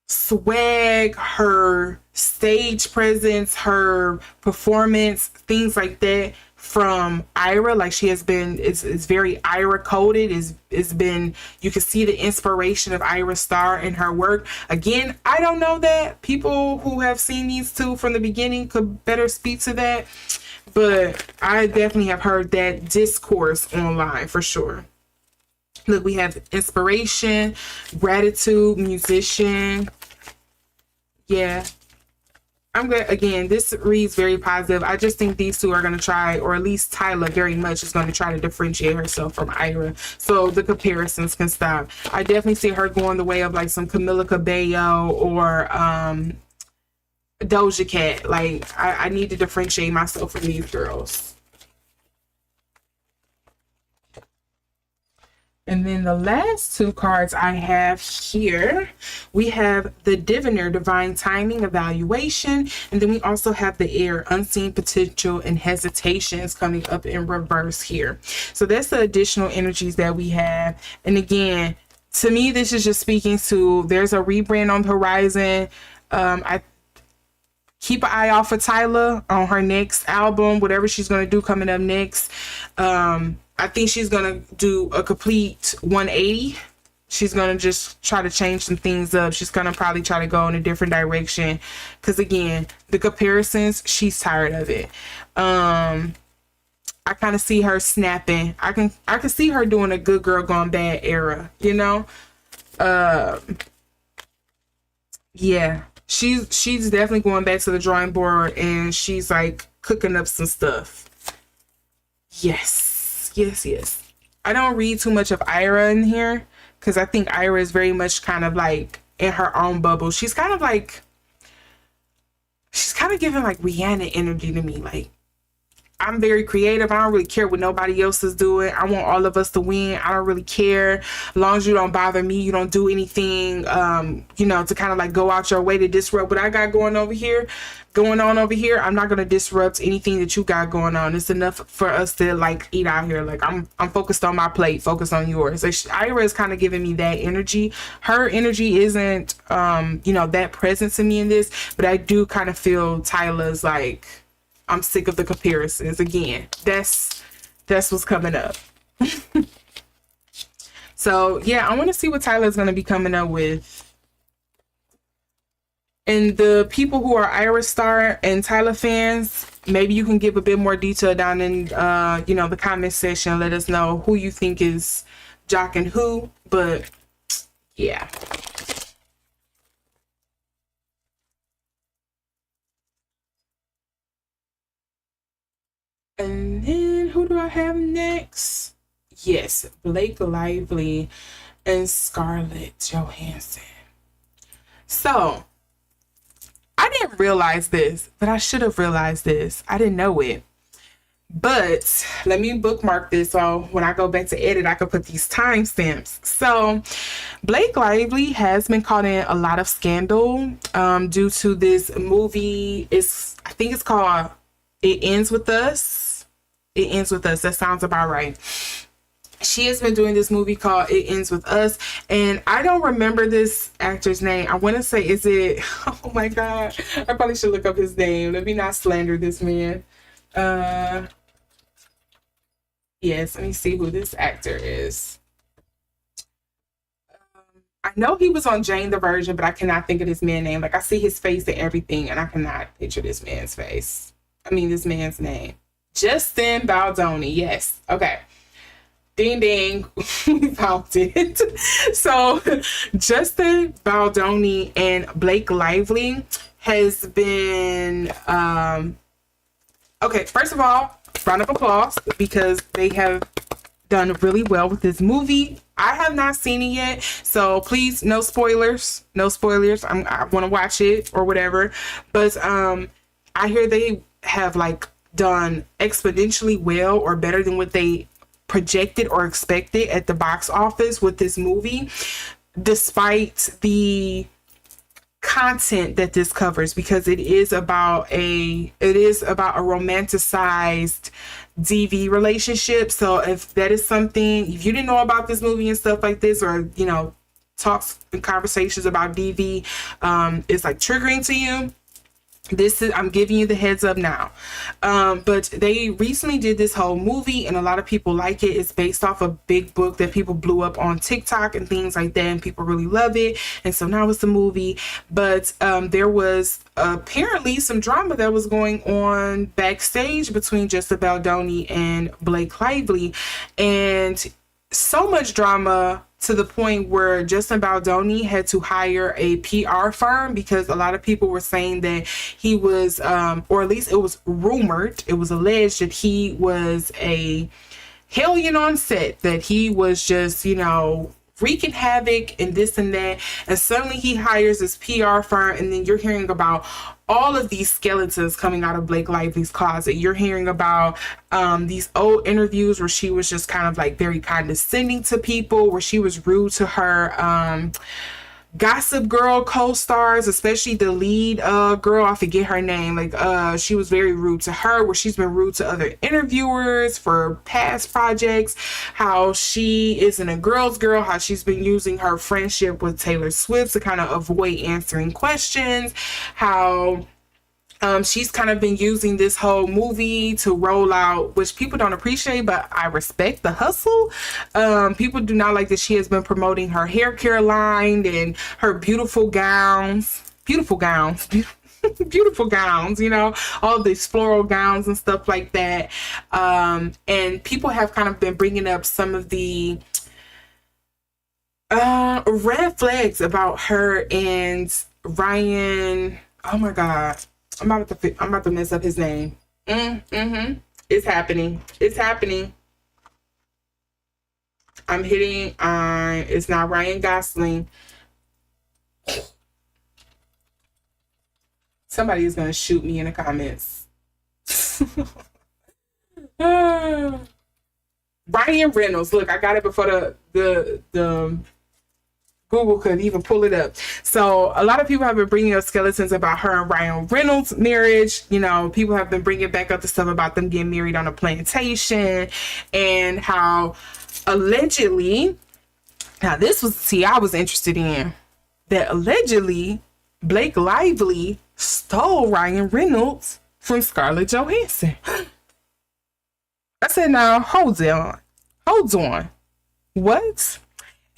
swag, her stage presence, her performance, things like that from Ayra. Like she has been, it's very Ayra coded. It's been, you can see the inspiration of Ayra Star in her work. Again, I don't know that. People who have seen these two from the beginning could better speak to that, but I definitely have heard that discourse online for sure. Look, we have inspiration, gratitude, musician. Yeah. I'm good. Again, this reads very positive. I just think these two are going to try, or at least Tyla very much is going to try to differentiate herself from Ayra, so the comparisons can stop. I definitely see her going the way of like some Camila Cabello or Doja Cat. Like, I need to differentiate myself from these girls. And then the last two cards I have here, we have the Diviner, Divine Timing, Evaluation. And then we also have the Air, Unseen Potential and Hesitations coming up in reverse here. So that's the additional energies that we have. And again, to me, this is just speaking to, there's a rebrand on the horizon. I keep an eye out for Tyla on her next album, whatever she's going to do coming up next. I think she's going to do a complete 180. She's going to just try to change some things up. She's going to probably try to go in a different direction. Because again, the comparisons, she's tired of it. I kind of see her snapping. I can see her doing a good girl gone bad era, you know? Yeah. She's definitely going back to the drawing board, and she's like cooking up some stuff. Yes. I don't read too much of Ayra in here because I think Ayra is very much kind of like in her own bubble. She's kind of giving like Rihanna energy to me. Like, I'm very creative. I don't really care what nobody else is doing. I want all of us to win. I don't really care. As long as you don't bother me, you don't do anything, to kind of like go out your way to disrupt what I got going on over here. I'm not going to disrupt anything that you got going on. It's enough for us to like eat out here. Like, I'm focused on my plate, focused on yours. Like, Ayra is kind of giving me that energy. Her energy isn't, that present to me in this, but I do kind of feel Tyla's like, I'm sick of the comparisons. Again, that's what's coming up. So yeah, I want to see what Tyla's going to be coming up with. And the people who are Ayra Star and Tyla fans, maybe you can give a bit more detail down in the comment section. Let us know who you think is jocking who. But yeah. And then who do I have next? Yes, Blake Lively and Scarlett Johansson. So, I didn't realize this, but I should have realized this. I didn't know it. But let me bookmark this so when I go back to edit, I can put these timestamps. So, Blake Lively has been caught in a lot of scandal due to this movie. I think it's called It Ends With Us. It Ends With Us. That sounds about right. She has been doing this movie called It Ends With Us, and I don't remember this actor's name. I want to say, oh my God, I probably should look up his name. Let me not slander this man. Yes, let me see who this actor is. I know he was on Jane the Virgin, but I cannot think of this man's name. Like, I see his face and everything, and I cannot picture this man's face. This man's name. Justin Baldoni. Yes. Okay. Ding ding. We found it. So Justin Baldoni and Blake Lively has been okay, first of all, round of applause because they have done really well with this movie. I have not seen it yet, so please, no spoilers. I want to watch it or whatever. But I hear they have like done exponentially well or better than what they projected or expected at the box office with this movie, despite the content that this covers, because it is about a romanticized DV relationship. So if that is something, if you didn't know about this movie and stuff like this, or talks and conversations about DV is like triggering to you, I'm giving you the heads up now. But they recently did this whole movie, and a lot of people like it. It's based off a big book that people blew up on TikTok and things like that, and people really love it. And so now it's the movie. But there was apparently some drama that was going on backstage between Justin Baldoni and Blake Lively, and so much drama to the point where Justin Baldoni had to hire a PR firm because a lot of people were saying that he was, or at least it was rumored, it was alleged that he was a hellion on set, that he was just, wreaking havoc and this and that. And suddenly he hires this PR firm, and then you're hearing about all of these skeletons coming out of Blake Lively's closet. You're hearing about these old interviews where she was just kind of like very condescending to people, where she was rude to her Gossip Girl co-stars, especially the lead girl, I forget her name. Like she was very rude to her, where she's been rude to other interviewers for past projects, how she isn't a girl's girl, how she's been using her friendship with Taylor Swift to kind of avoid answering questions, how She's kind of been using this whole movie to roll out, which people don't appreciate, but I respect the hustle. People do not like that she has been promoting her hair care line and her beautiful gowns, beautiful gowns, beautiful gowns, you know, all these floral gowns and stuff like that. And people have kind of been bringing up some of the red flags about her and Ryan. Oh my God. I'm about to mess up his name. It's happening. It's happening. I'm hitting on, it's not Ryan Gosling. Somebody is going to shoot me in the comments. Ryan Reynolds. Look, I got it before the Google could even pull it up. So a lot of people have been bringing up skeletons about her and Ryan Reynolds' marriage. You know, people have been bringing back up the stuff about them getting married on a plantation and how allegedly, now this was the tea I was interested in, that allegedly Blake Lively stole Ryan Reynolds from Scarlett Johansson. I said, now, hold on. What?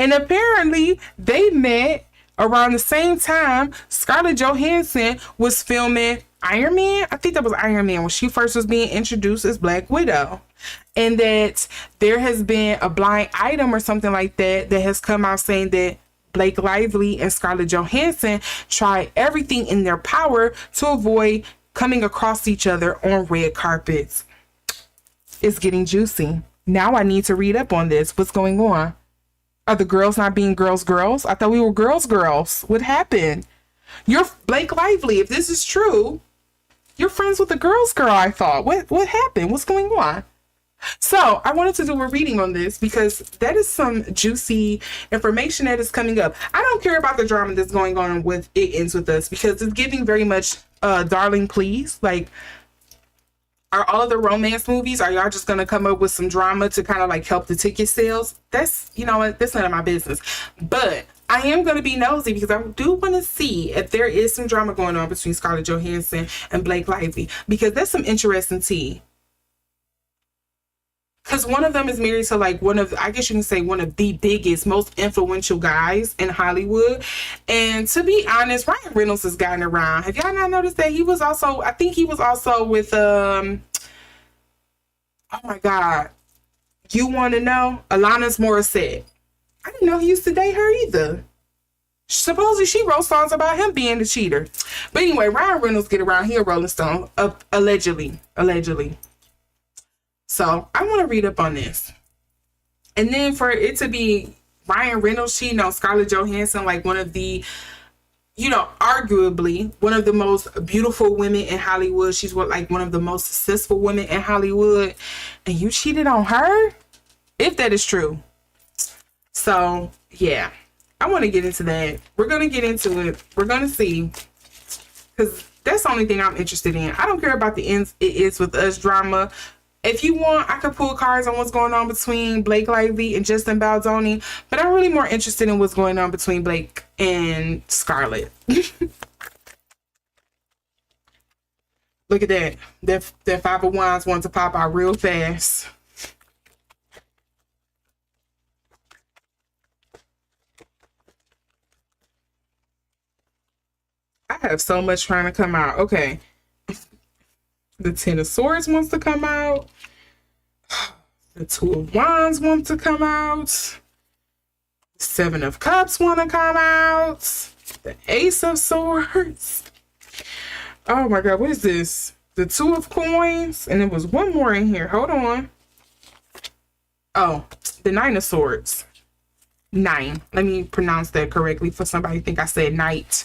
And apparently they met around the same time Scarlett Johansson was filming Iron Man. I think that was Iron Man when she first was being introduced as Black Widow. And that there has been a blind item or something like that that has come out saying that Blake Lively and Scarlett Johansson tried everything in their power to avoid coming across each other on red carpets. It's getting juicy. Now I need to read up on this. What's going on? Are the girls not being girls? I thought we were girls. What happened? You're Blake Lively. If this is true, you're friends with the girl, I thought. What happened? What's going on? So I wanted to do a reading on this because that is some juicy information that is coming up. I don't care about the drama that's going on with It Ends With Us because it's giving very much Darling Please. Like, are all of the romance movies, are y'all just going to come up with some drama to kind of like help the ticket sales? That's, you know what, that's none of my business. But I am going to be nosy because I do want to see if there is some drama going on between Scarlett Johansson and Blake Lively, because that's some interesting tea. Because one of them is married to like one of, I guess you can say one of the biggest, most influential guys in Hollywood. And to be honest, Ryan Reynolds has gotten around. Have y'all not noticed that he was also, I think he was also with, oh my God, You Want to Know? Alanis Morissette. I didn't know he used to date her either. Supposedly she wrote songs about him being the cheater. But anyway, Ryan Reynolds get around. He a Rolling Stone, allegedly. So I want to read up on this. And then for it to be Ryan Reynolds cheating on Scarlett Johansson, like one of the, you know, arguably one of the most beautiful women in Hollywood. She's like one of the most successful women in Hollywood. And you cheated on her? If that is true. So, yeah. I want to get into that. We're going to get into it. We're going to see. Because that's the only thing I'm interested in. I don't care about the It Is With Us drama. If you want, I could pull cards on what's going on between Blake Lively and Justin Baldoni, but I'm really more interested in what's going on between Blake and Scarlett. Look at that. That Five of Wands wants to pop out real fast. I have so much trying to come out. Okay. The Ten of Swords wants to come out. The Two of Wands wants to come out. The Seven of Cups want to come out. The Ace of Swords. Oh my God, what is this? The Two of Coins. And there was one more in here. Hold on. Oh, the Nine of Swords. Nine. Let me pronounce that correctly for somebody think I said knight.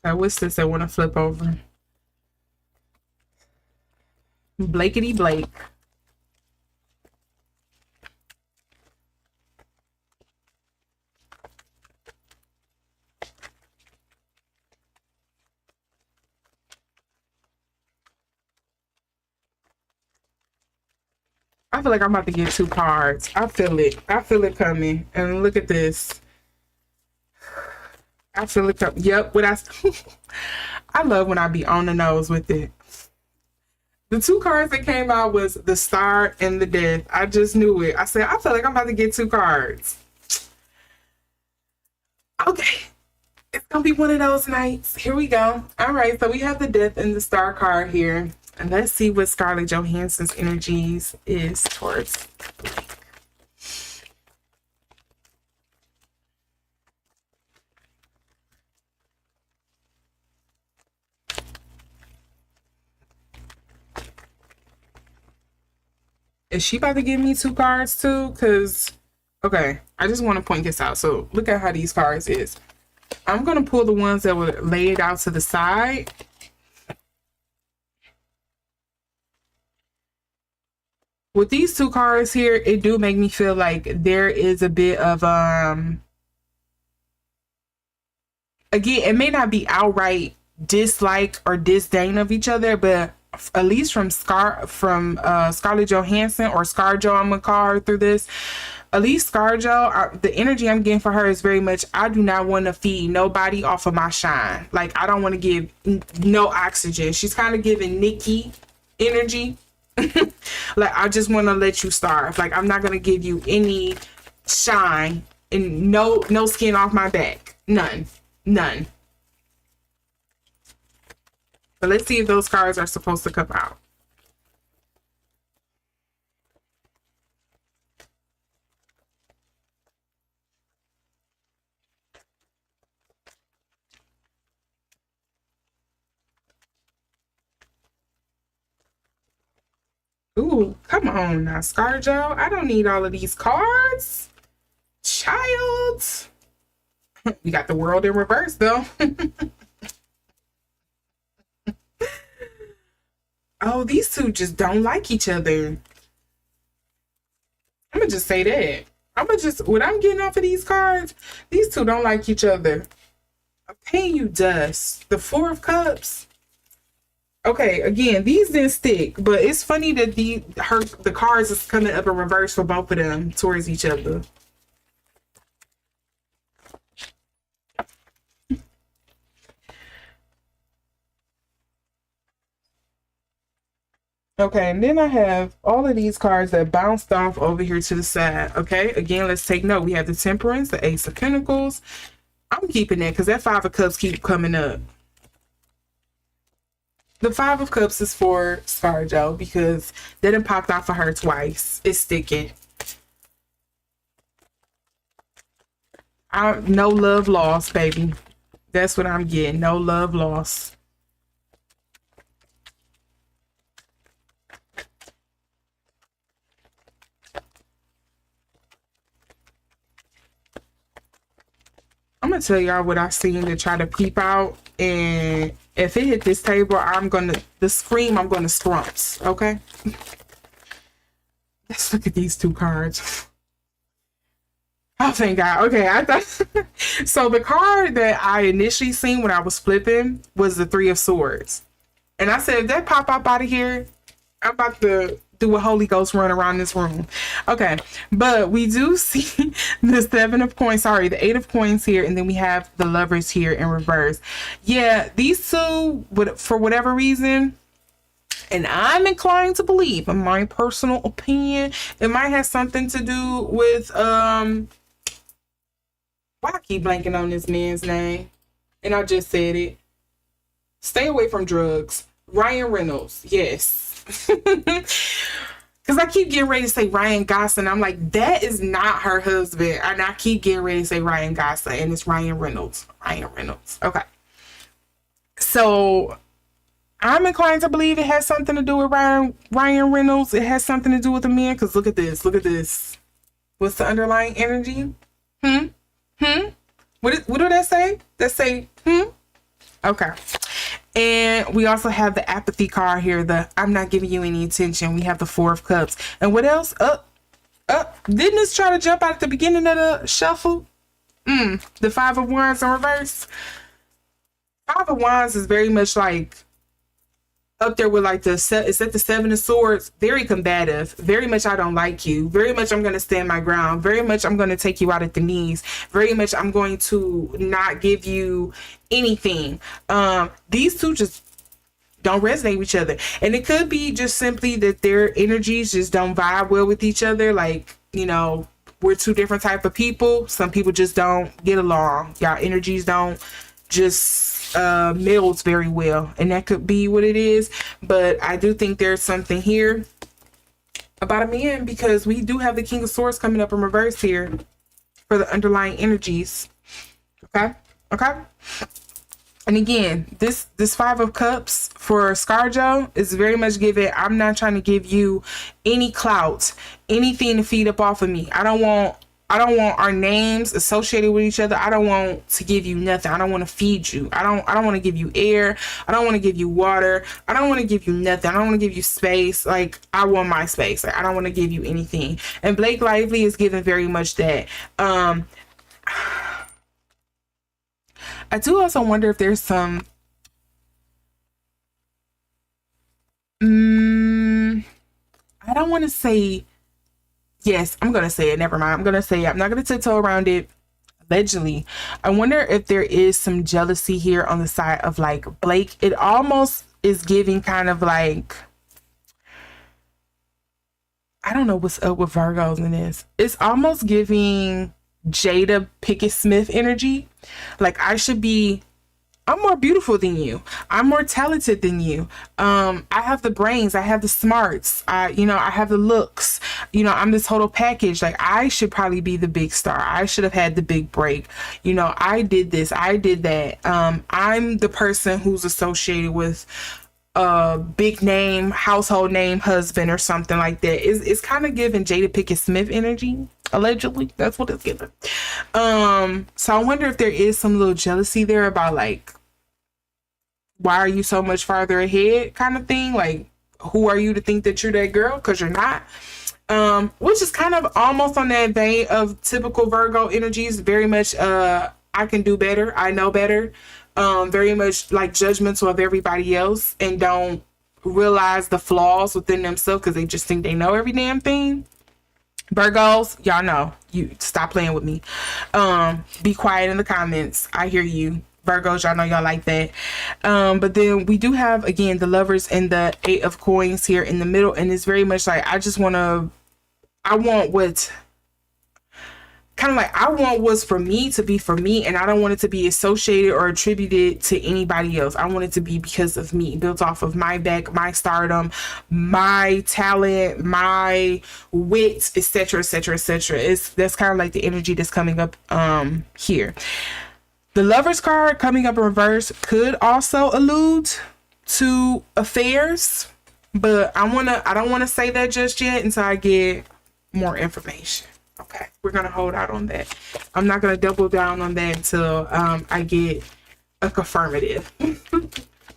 Okay, what's this I want to flip over? Blakety Blake. I feel like I'm about to get 2 cards. I feel it. I feel it coming. And look at this. I feel it coming. Yep. What I love when I be on the nose with it. The 2 cards that came out was the Star and the Death. I just knew it. I said, I feel like I'm about to get 2 cards. Okay. It's going to be one of those nights. Here we go. All right. So we have the Death and the Star card here. And let's see what Scarlett Johansson's energies is towards Blake. Is she about to give me 2 cards too? Because, okay, I just want to point this out. So look at how these cards is. I'm going to pull the ones that were laid out to the side. With these 2 cards here, it do make me feel like there is a bit of, again, it may not be outright dislike or disdain of each other, but at least from Scarlett Johansson, or ScarJo, I'm gonna call her through this. At least ScarJo, the energy I'm getting for her is very much, I do not want to feed nobody off of my shine. Like, I don't want to give no oxygen. She's kind of giving Nicki energy. Like, I just want to let you starve. Like, I'm not gonna give you any shine and no skin off my back. None. But let's see if those cards are supposed to come out. Ooh, come on now, ScarJo. I don't need all of these cards. Child. We got the World in reverse, though. Oh, these 2 just don't like each other. I'm gonna just say that. What I'm getting off of these cards, these 2 don't like each other. I'm paying you dust. The 4 of Cups. Okay, again, these didn't stick, but it's funny that the cards is coming up in reverse for both of them towards each other. Okay, and then I have all of these cards that bounced off over here to the side. Okay, again, let's take note. We have the Temperance, the Ace of Pentacles. I'm keeping that because that 5 of Cups keep coming up. The 5 of Cups is for ScarJo because that done popped out for her twice. It's sticking. No love lost, baby. That's what I'm getting. No love lost. I'm gonna tell y'all what I seen to try to peep out, and if it hit this table, I'm gonna scrumps. Okay. Let's look at these 2 cards. Oh, thank God. Okay, I thought so. The card that I initially seen when I was flipping was the 3 of Swords, and I said, if that pop up out of here, I'm about to do a Holy Ghost run around this room. Okay, but we do see the 7 of Coins, sorry, the 8 of Coins here, and then we have the Lovers here in reverse. Yeah, these 2, for whatever reason, and I'm inclined to believe, in my personal opinion, it might have something to do with, why I keep blanking on this man's name, and I just said it. Stay away from drugs. Ryan Reynolds, yes. Because I keep getting ready to say Ryan Gosling. I'm like, that is not her husband. And I keep getting ready to say Ryan Gosling, and it's Ryan Reynolds. Ryan Reynolds. Okay. So I'm inclined to believe it has something to do with Ryan Reynolds. It has something to do with the man. Because look at this. Look at this. What's the underlying energy? What do that say? That say, Okay. And we also have the Apathy card here. The I'm not giving you any attention. We have the 4 of Cups. And what else? Didn't this try to jump out at the beginning of the shuffle? The 5 of Wands in reverse. 5 of Wands is very much like up there with like it's at the Seven of Swords. Very combative, very much I don't like you, very much I'm going to stand my ground, very much I'm going to take you out at the knees, very much I'm going to not give you anything. These two just don't resonate with each other, and it could be just simply that their energies just don't vibe well with each other. Like, you know, we're two different type of people. Some people just don't get along. Y'all energies don't just melds very well, and that could be what it is. But I do think there's something here about a man, because we do have the King of Swords coming up in reverse here for the underlying energies. Okay. And again, this Five of Cups for ScarJo is very much given. I'm not trying to give you any clout, anything to feed up off of me. I don't want our names associated with each other. I don't want to give you nothing. I don't want to feed you. I don't want to give you air. I don't want to give you water. I don't want to give you nothing. I don't want to give you space. Like, I want my space. Like, I don't want to give you anything. And Blake Lively is given very much that. I do also wonder if there's some I don't want to say, yes, I'm going to say it. Never mind. I'm going to say it. I'm not going to tiptoe around it. Allegedly. I wonder if there is some jealousy here on the side of like Blake. It almost is giving kind of like, I don't know what's up with Virgos in this. It's almost giving Jada Pinkett Smith energy. Like, I'm more beautiful than you. I'm more talented than you. I have the brains. I have the smarts. I have the looks. I'm the total package. Like, I should probably be the big star. I should have had the big break. I did this. I did that. I'm the person who's associated with a big name, household name husband or something like that. It's kind of giving Jada Pinkett Smith energy. Allegedly, that's what it's given. So I wonder if there is some little jealousy there about like, why are you so much farther ahead kind of thing? Like, who are you to think that you're that girl? Because you're not. Which is kind of almost on that vein of typical Virgo energies. Very much, I can do better. I know better. Very much like judgmental of everybody else and don't realize the flaws within themselves because they just think they know every damn thing. Virgos, y'all know. You stop playing with me. Be quiet in the comments. I hear you. Virgos, y'all know y'all like that. But then we do have, again, the Lovers and the Eight of Coins here in the middle. And it's very much like, I want what's for me to be for me. And I don't want it to be associated or attributed to anybody else. I want it to be because of me, built off of my back, my stardom, my talent, my wit, etc., etc., etc. That's kind of like the energy that's coming up here. The Lovers card coming up in reverse could also allude to affairs, but I don't want to say that just yet until I get more information. Okay, we're gonna hold out on that. I'm not gonna double down on that until I get a confirmative.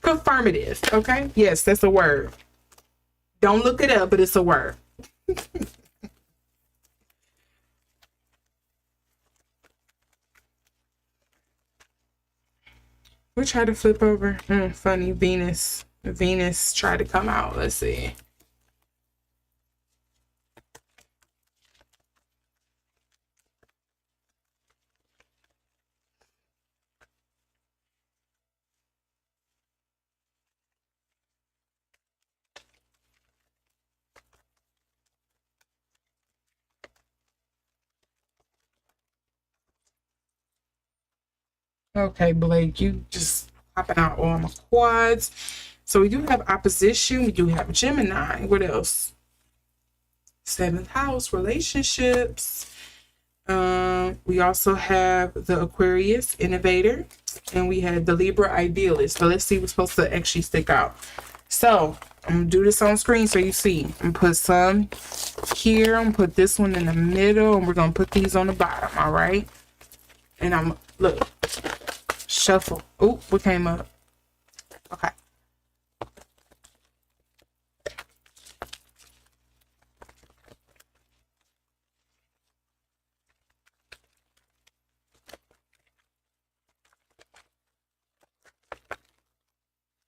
Confirmative. Okay, yes, that's a word. Don't look it up, but it's a word. We tried to flip over. Funny. Venus tried to come out. Let's see. Okay, Blake, you just popping out all my quads. So we do have opposition. We do have Gemini. What else? 7th house, relationships. We also have the Aquarius, innovator. And we had the Libra, idealist. So let's see what's supposed to actually stick out. So I'm going to do this on screen so you see. I'm going to put some here. I'm going to put this one in the middle. And we're going to put these on the bottom, all right? And look. Shuffle. Oh, what came up? Okay.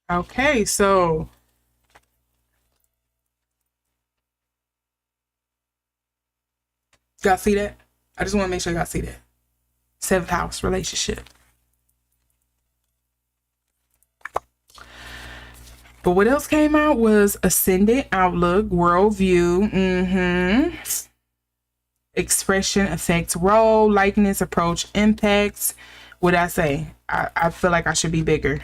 Okay, so Y'all see that? I just want to make sure y'all see that. 7th house relationship. But what else came out was ascendant, outlook, worldview, expression, affects, role, likeness, approach, impacts. What I say? I feel like I should be bigger.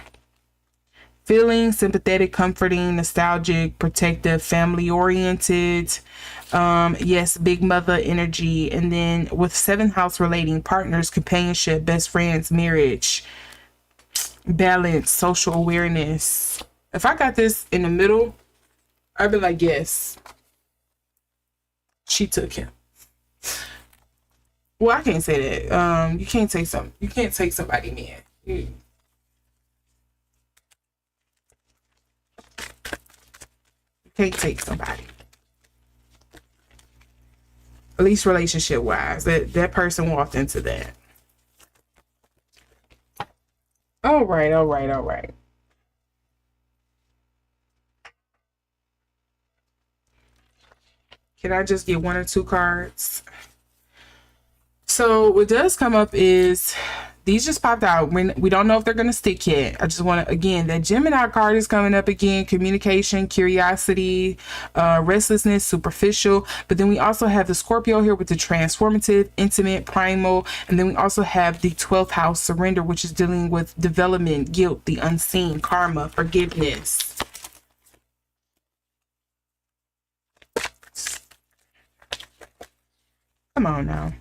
Feeling, sympathetic, comforting, nostalgic, protective, family oriented. Yes, big mother energy. And then with 7th house relating, partners, companionship, best friends, marriage, balance, social awareness. If I got this in the middle, I'd be like, yes, she took him. Well, I can't say that. You can't take somebody, man. You can't take somebody. At least relationship wise. That person walked into that. All right. Can I just get 1 or 2 cards? So what does come up is these just popped out. We don't know if they're going to stick yet. I just want to, again, that Gemini card is coming up again. Communication, curiosity, restlessness, superficial. But then we also have the Scorpio here with the transformative, intimate, primal. And then we also have the 12th house surrender, which is dealing with development, guilt, the unseen, karma, forgiveness. Come on now.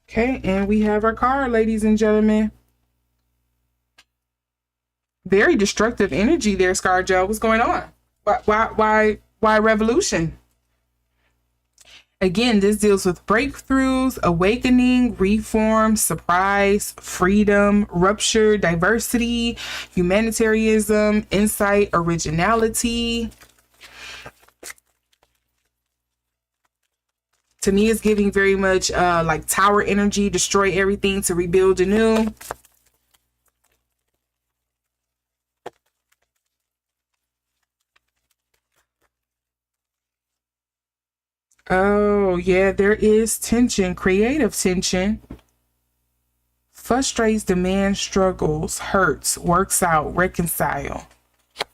Okay, and we have our card, ladies and gentlemen. Very destructive energy there, ScarJo. What's going on? Why revolution? Again, this deals with breakthroughs, awakening, reform, surprise, freedom, rupture, diversity, humanitarianism, insight, originality. To me, it's giving very much like tower energy, destroy everything to rebuild anew. Oh, yeah, there is tension, creative tension. Frustrates, demands, struggles, hurts, works out, reconcile.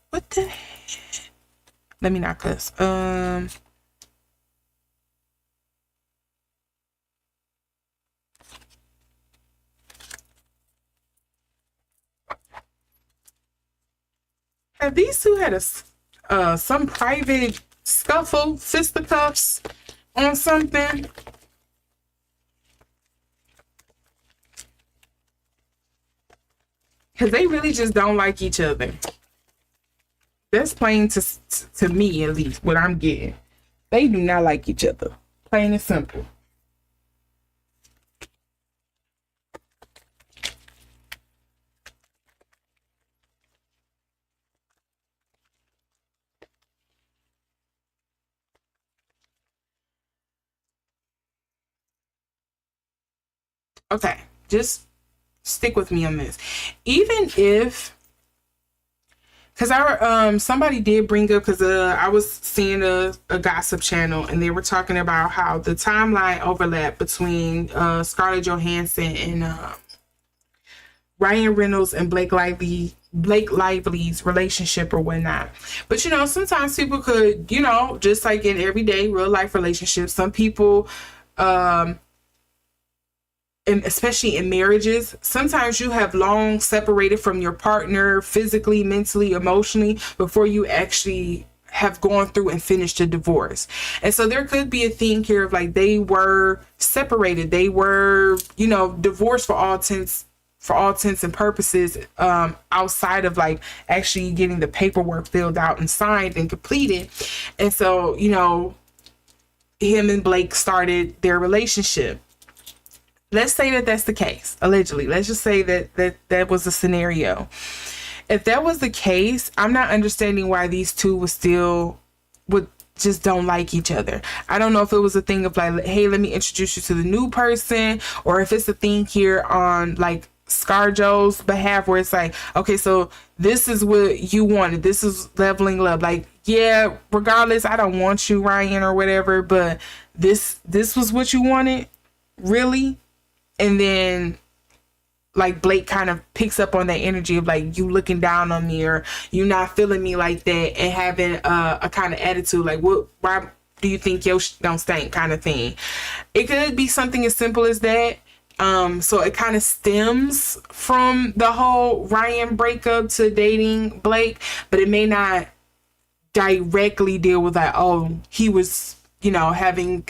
What the heck? Let me not cuss. Have these two had some private scuffle, fisticuffs on something? Because they really just don't like each other. That's plain to me, at least, what I'm getting. They do not like each other. Plain and simple. Okay, just stick with me on this. Even if, because somebody did bring up, because I was seeing a gossip channel and they were talking about how the timeline overlap between Scarlett Johansson and Ryan Reynolds and Blake Lively's relationship or whatnot. But sometimes people could, just like in everyday real life relationships, some people and especially in marriages, sometimes you have long separated from your partner physically, mentally, emotionally before you actually have gone through and finished a divorce. And so there could be a thing here of like they were separated, they were divorced for all intents and purposes, outside of like actually getting the paperwork filled out and signed and completed. And so him and Blake started their relationship. Let's say that that's the case, allegedly. Let's just say that was a scenario. If that was the case, I'm not understanding why these two would just don't like each other. I don't know if it was a thing of like, hey, let me introduce you to the new person, or if it's a thing here on like ScarJo's behalf, where it's like, okay, so this is what you wanted. This is leveling love. Like, yeah, regardless, I don't want you, Ryan, or whatever, but this was what you wanted, really? And then like Blake kind of picks up on that energy of like you looking down on me, or you not feeling me like that, and having a kind of attitude like, what, why do you think your don't stink, kind of thing. It could be something as simple as that. So it kind of stems from the whole Ryan breakup to dating Blake, but it may not directly deal with that, oh, he was, having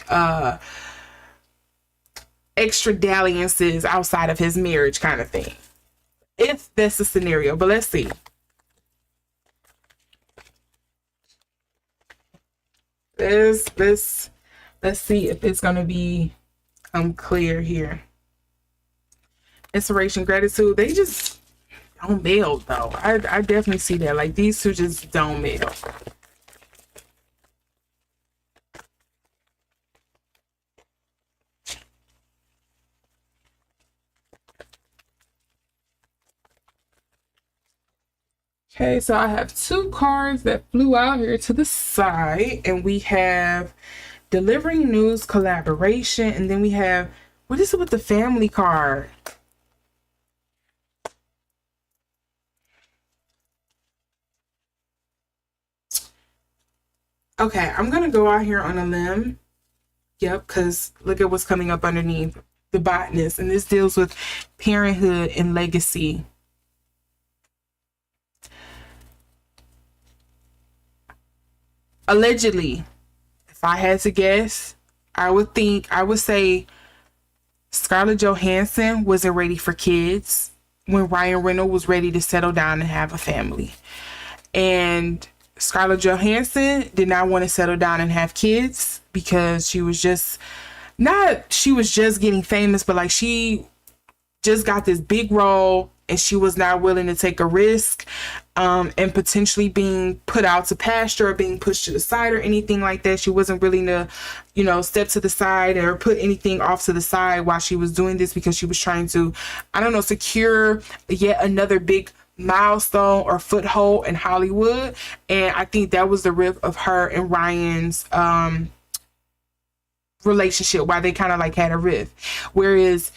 extra dalliances outside of his marriage, kind of thing, if that's the scenario. But let's see. Let's see if it's gonna be clear here. Inspiration, gratitude, they just don't meld though. I definitely see that. Like, these two just don't meld. Okay, so I have two cards that flew out here to the side, and we have delivering news, collaboration, and then we have, what is it with the family card? Okay, I'm gonna go out here on a limb. Yep, because look at what's coming up underneath, the botanist, and this deals with parenthood and legacy. Allegedly, if I had to guess, I would say Scarlett Johansson wasn't ready for kids when Ryan Reynolds was ready to settle down and have a family. And Scarlett Johansson did not want to settle down and have kids because she was just getting famous, but like she just got this big role and she was not willing to take a risk and potentially being put out to pasture or being pushed to the side or anything like that. She wasn't willing to, step to the side or put anything off to the side while she was doing this, because she was trying to, secure yet another big milestone or foothold in Hollywood. And I think that was the rift of her and Ryan's relationship, why they kind of like had a rift. Whereas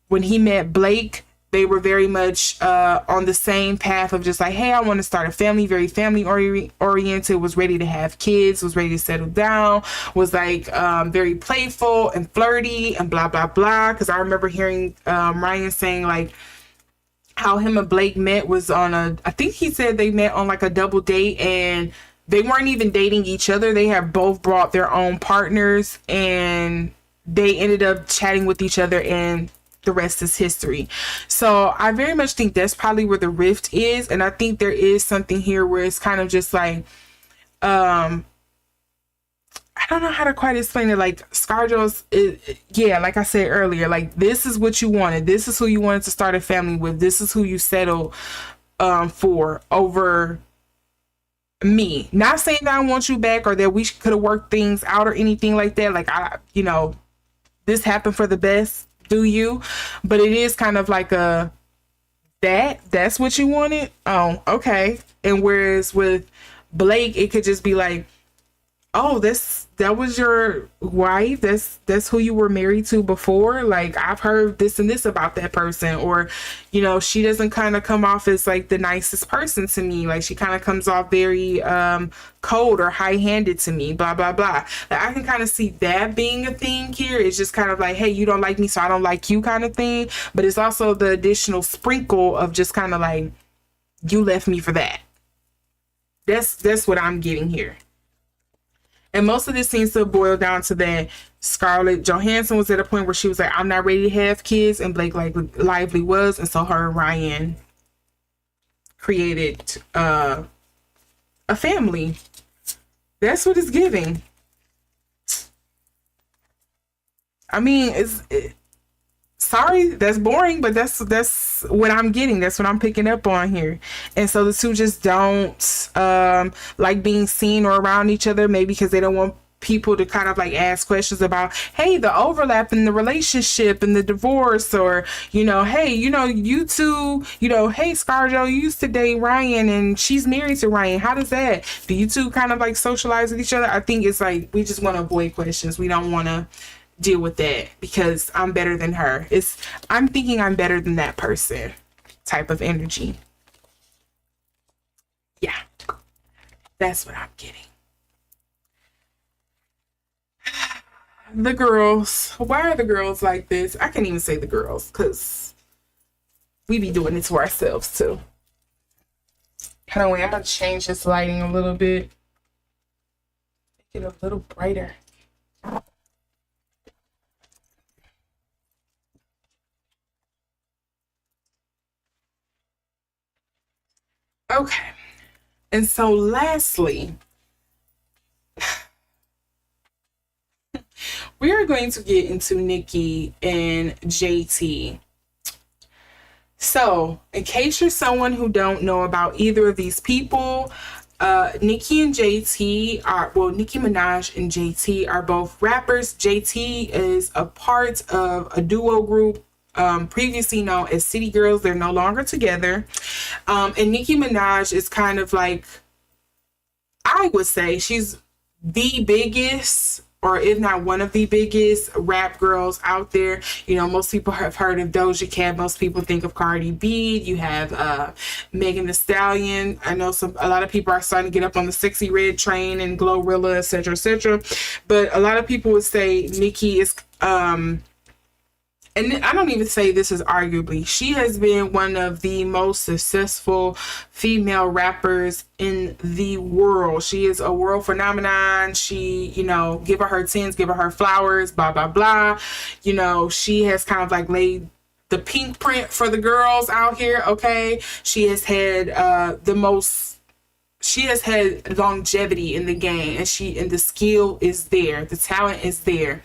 when he met Blake, they were very much on the same path of just like, hey, I want to start a family, very family oriented, was ready to have kids, was ready to settle down, was like very playful and flirty and blah, blah, blah. Because I remember hearing Ryan saying like how him and Blake met was on I think he said they met on like a double date, and they weren't even dating each other. They have both brought their own partners, and they ended up chatting with each other, and the rest is history. So I very much think that's probably where the rift is. And I think there is something here where it's kind of just like, I don't know how to quite explain it. Like ScarJo's, yeah, like I said earlier, like this is what you wanted. This is who you wanted to start a family with. This is who you settled for over me. Not saying that I want you back or that we could have worked things out or anything like that. Like this happened for the best. Do you? But it is kind of like that's what you wanted. Oh, okay. And whereas with Blake, it could just be like, oh, that was your wife, that's who you were married to before. Like, I've heard this and this about that person. Or she doesn't kind of come off as like the nicest person to me. Like, she kind of comes off very cold or high-handed to me, blah blah blah. Like, I can kind of see that being a thing here. It's just kind of like, hey, you don't like me, so I don't like you, kind of thing. But it's also the additional sprinkle of just kind of like, you left me for that. That's what I'm getting here. And most of this seems to boil down to that Scarlett Johansson was at a point where she was like, I'm not ready to have kids, and Blake Lively was, and so her and Ryan created a family. That's what it's giving. I mean, sorry, that's boring, but that's what I'm getting. That's what I'm picking up on here. And so the two just don't like being seen or around each other, maybe because they don't want people to kind of like ask questions about, hey, the overlap in the relationship and the divorce, or, you know, hey, you know, you two, you know, hey, ScarJo used to date Ryan and she's married to Ryan. How does that? Do you two kind of like socialize with each other? I think it's like, we just want to avoid questions. We don't want to deal with that because I'm better than her. I'm thinking I'm better than that person type of energy. Yeah, that's what I'm getting. The girls, why are the girls like this? I can't even say the girls because we be doing it to ourselves too. Hold on, wait, I'm gonna change this lighting a little bit. Make it a little brighter. Okay. And so lastly, we are going to get into Nicki and JT. So, in case you're someone who don't know about either of these people, Nicki and JT are, well, Nicki Minaj and JT are both rappers. JT is a part of a duo group previously known as City Girls. They're no longer together. And Nicki Minaj is kind of like, I would say she's the biggest, or if not one of the biggest rap girls out there. You know, most people have heard of Doja Cat. Most people think of Cardi B. You have Megan Thee Stallion. I know a lot of people are starting to get up on the Sexy Red train and Glorilla, etc., etc. But a lot of people would say Nicki is and I don't even say this is arguably, she has been one of the most successful female rappers in the world. She is a world phenomenon. She, you know, give her 10s, give her flowers, blah, blah, blah. You know, she has kind of like laid the pink print for the girls out here, okay? She has had she has had longevity in the game, and the skill is there. The talent is there.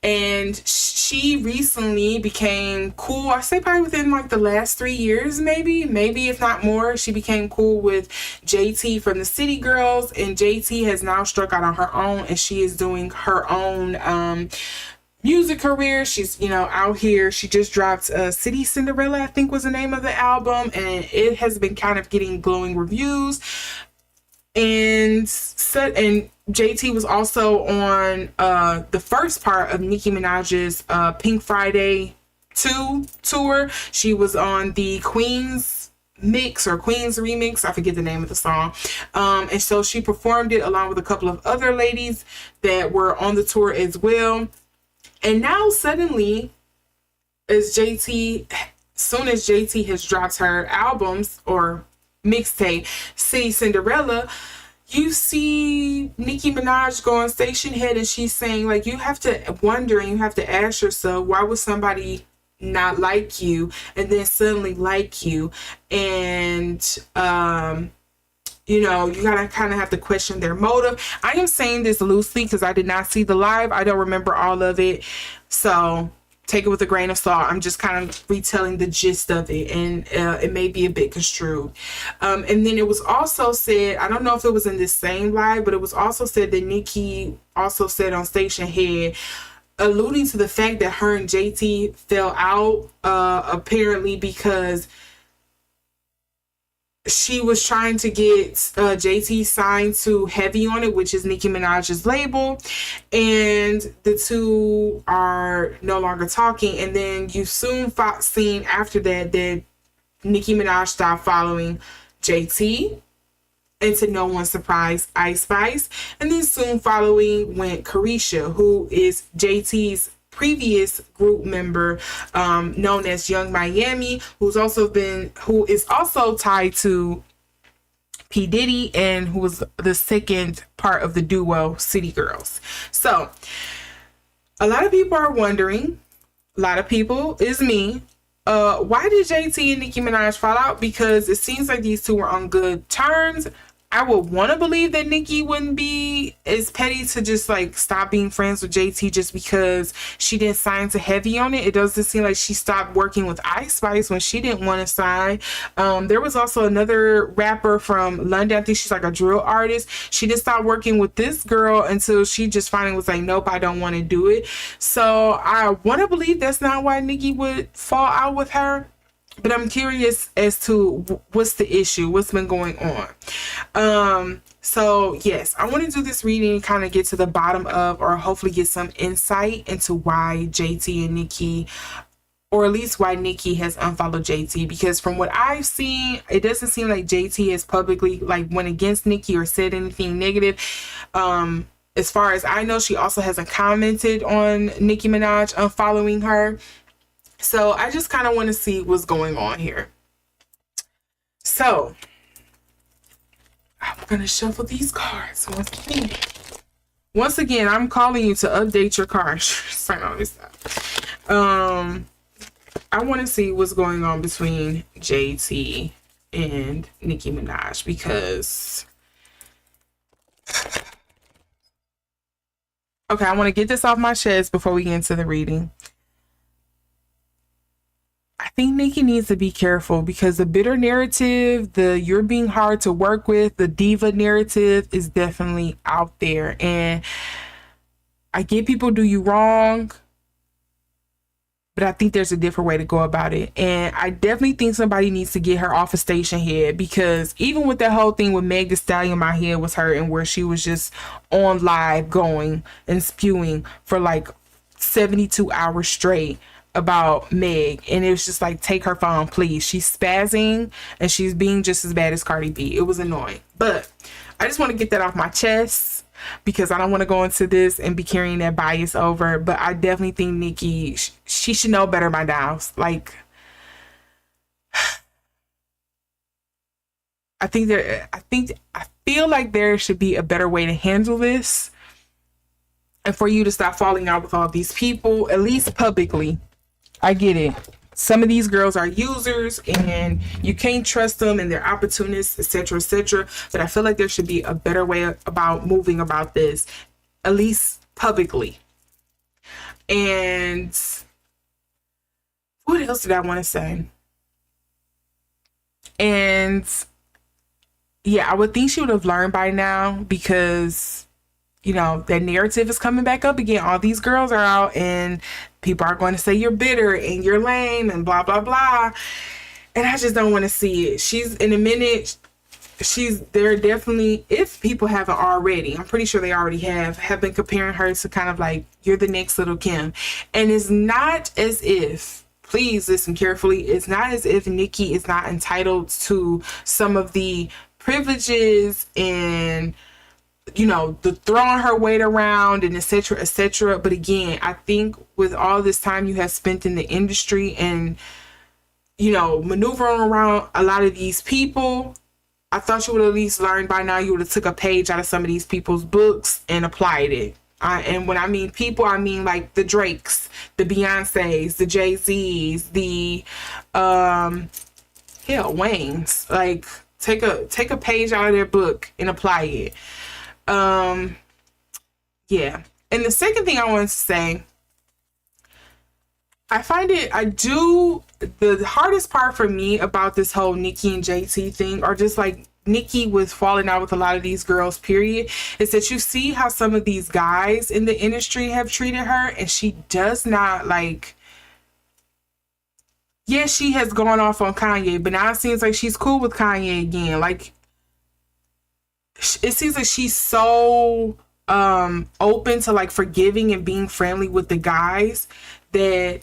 And she recently became cool, I say probably within like the last 3 years, maybe if not more. She became cool with JT from the City Girls, and JT has now struck out on her own, and she is doing her own music career. She's, you know, out here. She just dropped City Cinderella, I think was the name of the album, and it has been kind of getting glowing reviews. And JT was also on the first part of Nicki Minaj's Pink Friday 2 tour. She was on the Queen's Mix or Queen's Remix. I forget the name of the song. And so she performed it along with a couple of other ladies that were on the tour as well. And now suddenly, soon as JT has dropped her albums or mixtape City Cinderella, you see Nicki Minaj go on Station Head, and she's saying, like, you have to wonder and you have to ask yourself, why would somebody not like you and then suddenly like you? And you know, you gotta kind of have to question their motive. I am saying this loosely because I did not see the live. I don't remember all of it, so take it with a grain of salt. I'm just kind of retelling the gist of it, and it may be a bit construed. And then it was also said, I don't know if it was in this same live, but it was also said that Nicki also said on Station Head, alluding to the fact that her and JT fell out, apparently because she was trying to get JT signed to Heavy on It, which is Nicki Minaj's label, and the two are no longer talking. And then you soon seen after that Nicki Minaj stopped following JT, and to no one's surprise, Ice Spice. And then soon following went Carisha, who is JT's previous group member, known as Young Miami, who is also tied to P. Diddy, and who was the second part of the duo City Girls. So a lot of people are wondering, a lot of people is me, why did JT and Nicki Minaj fall out? Because it seems like these two were on good terms. I would want to believe that Nicki wouldn't be as petty to just like stop being friends with JT just because she didn't sign to Heavy on it. It doesn't seem like she stopped working with Ice Spice when she didn't want to sign. There was also another rapper from London. I think she's like a drill artist. She didn't stop working with this girl until she just finally was like, nope, I don't want to do it. So I want to believe that's not why Nicki would fall out with her. But I'm curious as to what's the issue, what's been going on. So yes, I want to do this reading and kind of get to the bottom of, or hopefully get some insight into why JT and Nicki, or at least why Nicki has unfollowed JT, because from what I've seen, it doesn't seem like JT has publicly like went against Nicki or said anything negative. As far as I know, she also hasn't commented on Nicki Minaj unfollowing her. So I just kind of want to see what's going on here. So I'm going to shuffle these cards once again. I'm calling you to update your cards. Sign all this stuff. I want to see what's going on between JT and Nicki Minaj, because okay, I want to get this off my chest before we get into the reading. I think Nicki needs to be careful, because the bitter narrative, the you're being hard to work with, the diva narrative is definitely out there. And I get people do you wrong, but I think there's a different way to go about it. And I definitely think somebody needs to get her off of station head, because even with that whole thing with Meg Thee Stallion, my head was hurting, where she was just on live going and spewing for like 72 hours straight about Meg, and it was just like, take her phone, please. She's spazzing and she's being just as bad as Cardi B. It was annoying, but I just want to get that off my chest, because I don't want to go into this and be carrying that bias over. But I definitely think Nicki, she should know better by now. Like, I feel like there should be a better way to handle this, and for you to stop falling out with all these people, at least publicly. I get it. Some of these girls are users and you can't trust them, and they're opportunists, etc., etc. But I feel like there should be a better way about moving about this, at least publicly. And what else did I want to say? And yeah, I would think she would have learned by now, because you know, that narrative is coming back up again. All these girls are out and people are going to say you're bitter and you're lame and blah, blah, blah. And I just don't want to see it. She's, in a minute, they're definitely, if people haven't already, I'm pretty sure they already have been comparing her to kind of like, you're the next Little Kim. And it's not as if, please listen carefully, it's not as if Nicki is not entitled to some of the privileges and, you know, the throwing her weight around and etc., etc. But again, I think with all this time you have spent in the industry and, you know, maneuvering around a lot of these people, I thought you would at least learn by now. You would have took a page out of some of these people's books and applied it. And when I mean people, I mean like the Drakes, the Beyoncés, the Jay-Z's, the Waynes. Like, take a page out of their book and apply it. Yeah. And the second thing I want to say, the hardest part for me about this whole Nicki and JT thing, or just like Nicki was falling out with a lot of these girls, period, is that you see how some of these guys in the industry have treated her, and she does not like, yes, she has gone off on Kanye, but now it seems like she's cool with Kanye again. Like, it seems like she's so open to like forgiving and being friendly with the guys that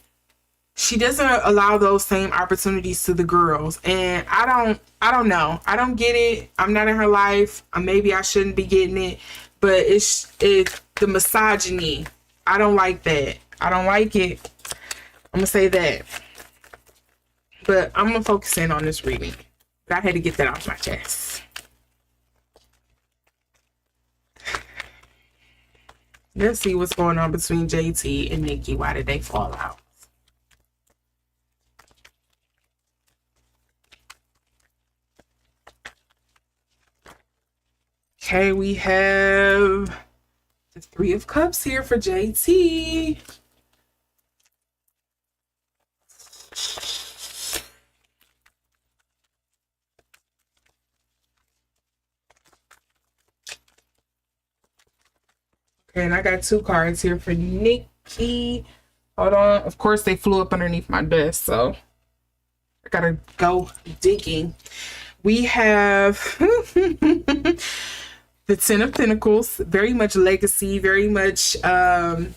she doesn't allow those same opportunities to the girls. And I don't know. I don't get it. I'm not in her life. Maybe I shouldn't be getting it, but it's the misogyny. I don't like that. I don't like it. I'm gonna say that. But I'm gonna focus in on this reading. I had to get that off my chest. Let's see what's going on between JT and Nicki. Why did they fall out? Okay, we have the Three of Cups here for JT. Okay, and I got 2 cards here for Nicki. Hold on. Of course, they flew up underneath my desk, so I gotta go digging. We have the Ten of Pentacles, very much legacy, very much oh,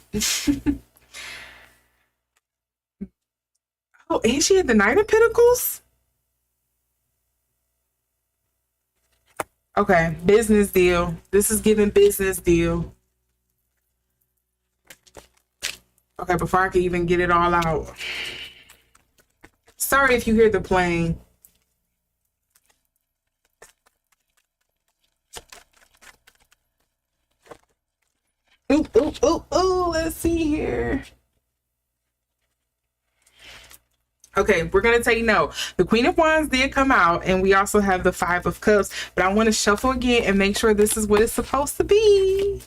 and she had the Knight of Pentacles. Okay, business deal. This is giving business deal. Okay, before I can even get it all out. Sorry if you hear the plane. Ooh, ooh, ooh, ooh, let's see here. Okay, we're going to take note. The Queen of Wands did come out, and we also have the Five of Cups, but I want to shuffle again and make sure this is what it's supposed to be.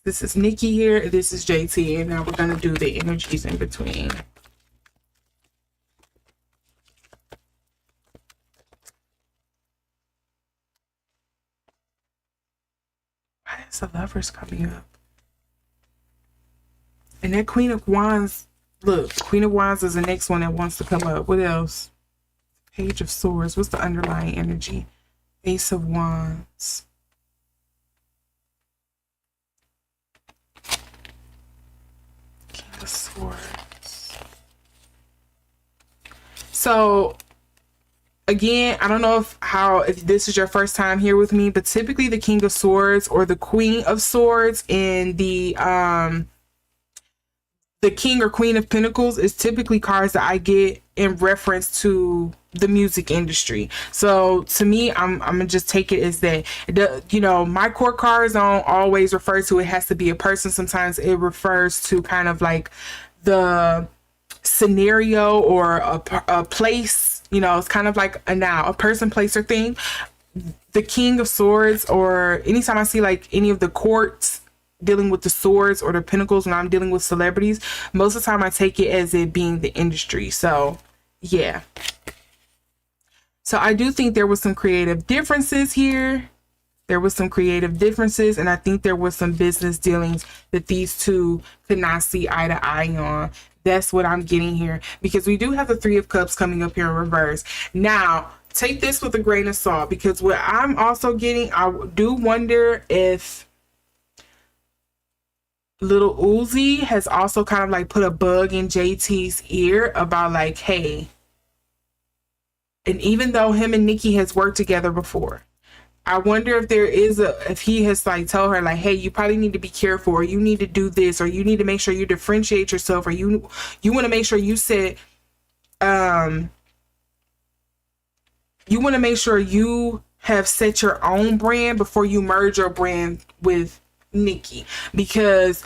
This is Nicki here. This is JT, and now we're going to do the energies in between. Why is the Lovers coming up? And that Queen of Wands, look, Queen of Wands is the next one that wants to come up. What else? Page of Swords. What's the underlying energy? Ace of Wands. King of Swords. So, again, I don't know if this is your first time here with me, but typically the King of Swords or the Queen of Swords in the King or Queen of Pentacles is typically cards that I get in reference to the music industry. So to me, I'm gonna just take it as that, you know, my court cards don't always refer to it has to be a person. Sometimes it refers to kind of like the scenario or a place. You know, it's kind of like a person, place, or thing. The King of Swords, or anytime I see like any of the courts dealing with the swords or the pentacles when I'm dealing with celebrities, most of the time I take it as it being the industry. So yeah, so I do think there was some creative differences here. There was some creative differences, and I think there was some business dealings that these two could not see eye to eye on. That's what I'm getting here, because we do have the Three of Cups coming up here in reverse. Now take this with a grain of salt, because what I'm also getting, I do wonder if Little Uzi has also kind of like put a bug in JT's ear about like, hey, and even though him and Nicki has worked together before, I wonder if there is if he has like told her like, hey, you probably need to be careful, or you need to do this, or you need to make sure you differentiate yourself, or you want to make sure you set, you want to make sure you have set your own brand before you merge your brand with Nicki. Because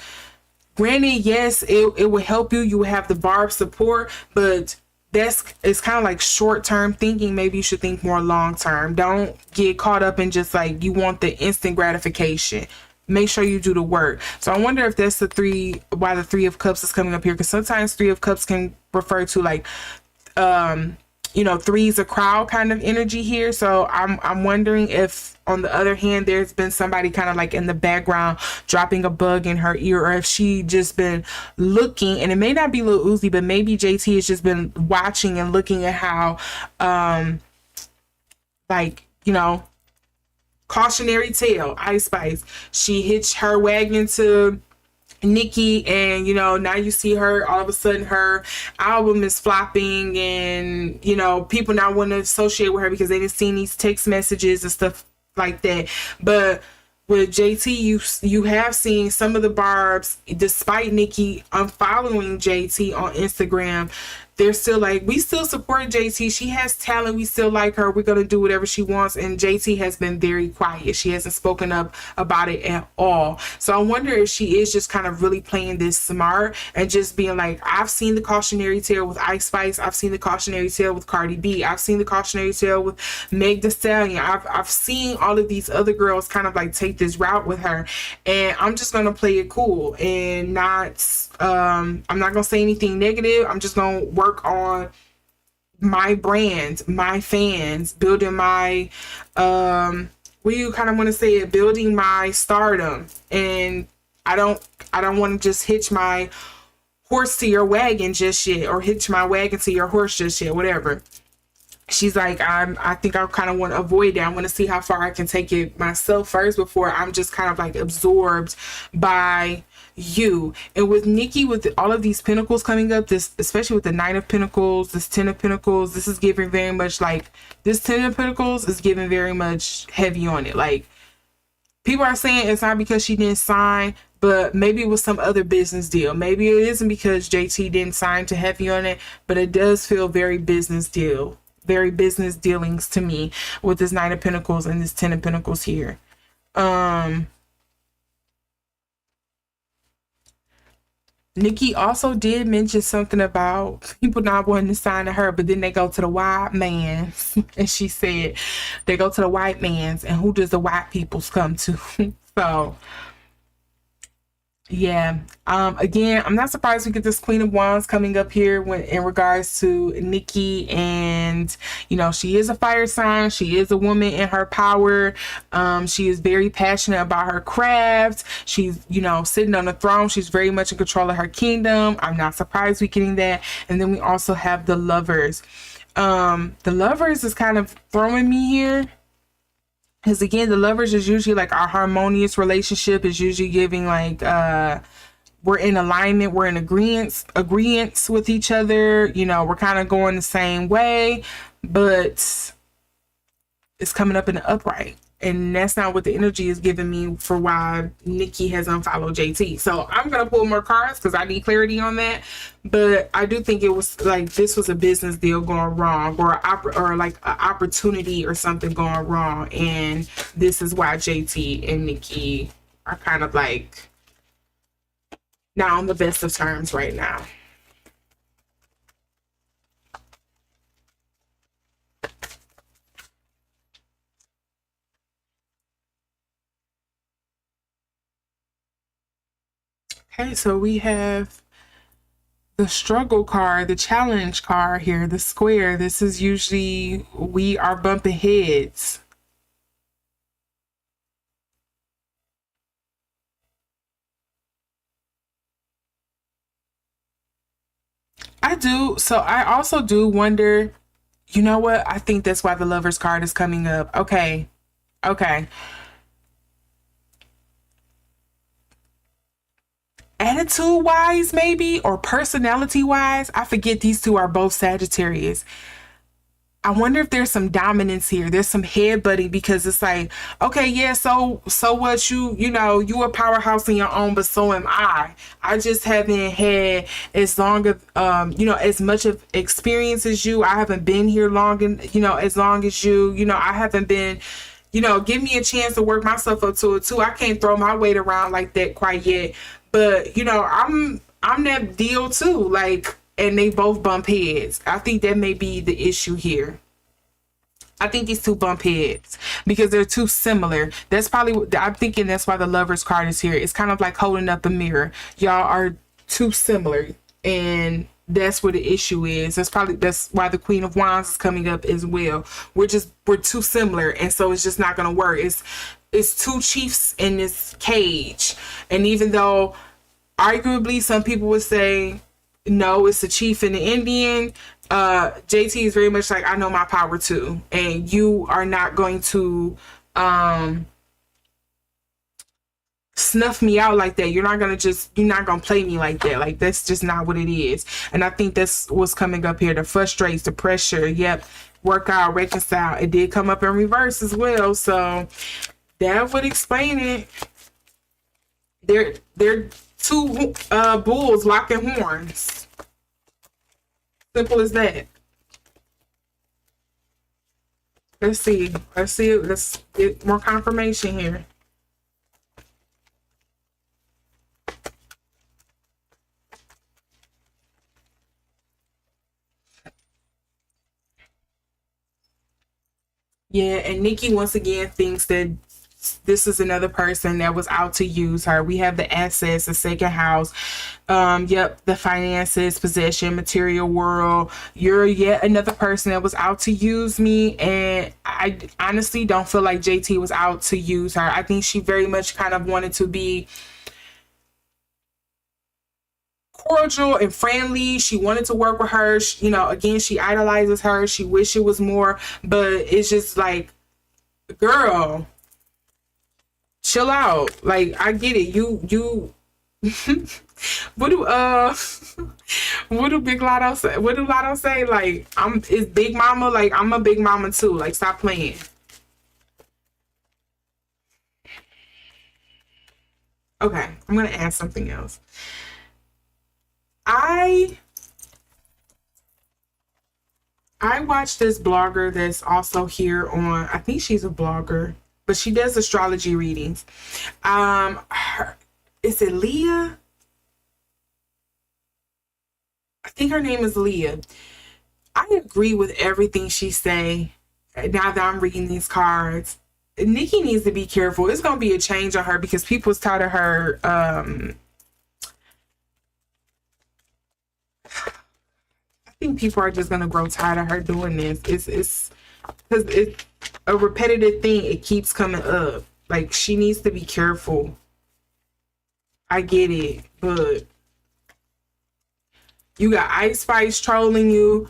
granted, yes, it will help you. You will have the bar of support, but it's kind of like short-term thinking. Maybe you should think more long-term. Don't get caught up in just like you want the instant gratification. Make sure you do the work. So I wonder if that's why the Three of Cups is coming up here, because sometimes Three of Cups can refer to like you know, three's a crowd kind of energy here. So I'm wondering if, on the other hand, there's been somebody kind of like in the background dropping a bug in her ear, or if she just been looking, and it may not be Lil Uzi, but maybe JT has just been watching and looking at how like, you know, cautionary tale, Ice Spice, she hitched her wagon to Nicki, and you know, now you see her, all of a sudden her album is flopping, and you know, people now want to associate with her because they didn't see these text messages and stuff like that. But with JT, you have seen some of the barbs, despite Nicki unfollowing JT on Instagram, they're still like, we still support JT. She has talent. We still like her. We're going to do whatever she wants. And JT has been very quiet. She hasn't spoken up about it at all. So I wonder if she is just kind of really playing this smart and just being like, I've seen the cautionary tale with Ice Spice. I've seen the cautionary tale with Cardi B. I've seen the cautionary tale with Meg Thee Stallion. I've seen all of these other girls kind of like take this route with her. And I'm just going to play it cool and not, I'm not going to say anything negative. I'm just going to work on my brand, my fans, building my, what do you kind of want to say it, building my stardom. And I don't want to just hitch my horse to your wagon just yet, or hitch my wagon to your horse just yet, whatever. She's like, I think I kind of want to avoid that. I want to see how far I can take it myself first before I'm just kind of like absorbed by you. And with Nicki, with all of these pentacles coming up, this, especially with the Knight of Pentacles, this Ten of Pentacles, this is giving very much like, this Ten of Pentacles is giving very much heavy on it. Like, people are saying it's not because she didn't sign, but maybe it was some other business deal. Maybe it isn't because JT didn't sign to heavy on it, but it does feel very business deal. Very business dealings to me with this Knight of Pentacles and this Ten of Pentacles here. Nicki also did mention something about people not wanting to sign to her, but then they go to the white man's, and she said they go to the white man's, and who does the white peoples come to? So yeah, again, I'm not surprised we get this Queen of Wands coming up here when in regards to Nicki. And you know, she is a fire sign, she is a woman in her power, she is very passionate about her craft, she's, you know, sitting on the throne, she's very much in control of her kingdom. I'm not surprised we're getting that. And then we also have the Lovers. The Lovers is kind of throwing me here, because again, the Lovers is usually like our harmonious relationship, is usually giving like we're in alignment, we're in agreement with each other, you know, we're kind of going the same way, but it's coming up in the upright. And that's not what the energy is giving me for why Nicki has unfollowed JT. So I'm going to pull more cards because I need clarity on that. But I do think it was like this was a business deal going wrong, or like an opportunity or something going wrong. And this is why JT and Nicki are kind of like not on the best of terms right now. Okay, so we have the struggle card, the challenge card here, the square. This is usually we are bumping heads. I do. So I also do wonder, you know what? I think that's why the Lovers card is coming up. Okay. Okay. Attitude wise, maybe, or personality wise, I forget these two are both Sagittarius. I wonder if there's some dominance here. There's some headbutting, because it's like, okay, yeah, so what, you know, you a powerhouse in your own, but so am I. I just haven't had as long of, you know, as much of experience as you. I haven't been here long, and you know, as long as you know, I haven't been, you know, give me a chance to work myself up to it too. I can't throw my weight around like that quite yet. But, you know, I'm that deal too. Like, and they both bump heads. I think that may be the issue here. I think these two bump heads because they're too similar. That's probably what I'm thinking. That's why the Lovers card is here. It's kind of like holding up a mirror. Y'all are too similar, and that's where the issue is. That's why the Queen of Wands is coming up as well. We're too similar, and so it's just not gonna work. It's two chiefs in this cage, and even though arguably some people would say no, it's the chief and the Indian, JT is very much like, I know my power too, and you are not going to snuff me out like that. You're not gonna play me like that. Like, that's just not what it is. And I think that's what's coming up here. The frustrates, the pressure. Yep, work out, reconcile. It did come up in reverse as well, so that would explain it. They're two bulls locking horns. Simple as that. Let's see. Let's get more confirmation here. Yeah, and Nicki once again thinks that this is another person that was out to use her. We have the assets, the second house, yep, the finances, possession, material world. You're yet another person that was out to use me, and I honestly don't feel like JT was out to use her. I think she very much kind of wanted to be cordial and friendly. She wanted to work with her. You know, again, she idolizes her. She wish it was more, but it's just like, girl, chill out. Like, I get it. You what do what do Big Lotto say? What do Lotto say? Like, is Big Mama, like, I'm a big mama too. Like, stop playing. Okay, I'm gonna ask something else. I watched this blogger that's also here on, I think she's a blogger, but she does astrology readings. Is it Leah? I think her name is Leah. I agree with everything she say. Now that I'm reading these cards, Nicki needs to be careful. It's gonna be a change on her because people's tired of her. I think people are just gonna grow tired of her doing this. It's because it's a repetitive thing. It keeps coming up. Like, she needs to be careful. I get it, but you got Ice Spice trolling you.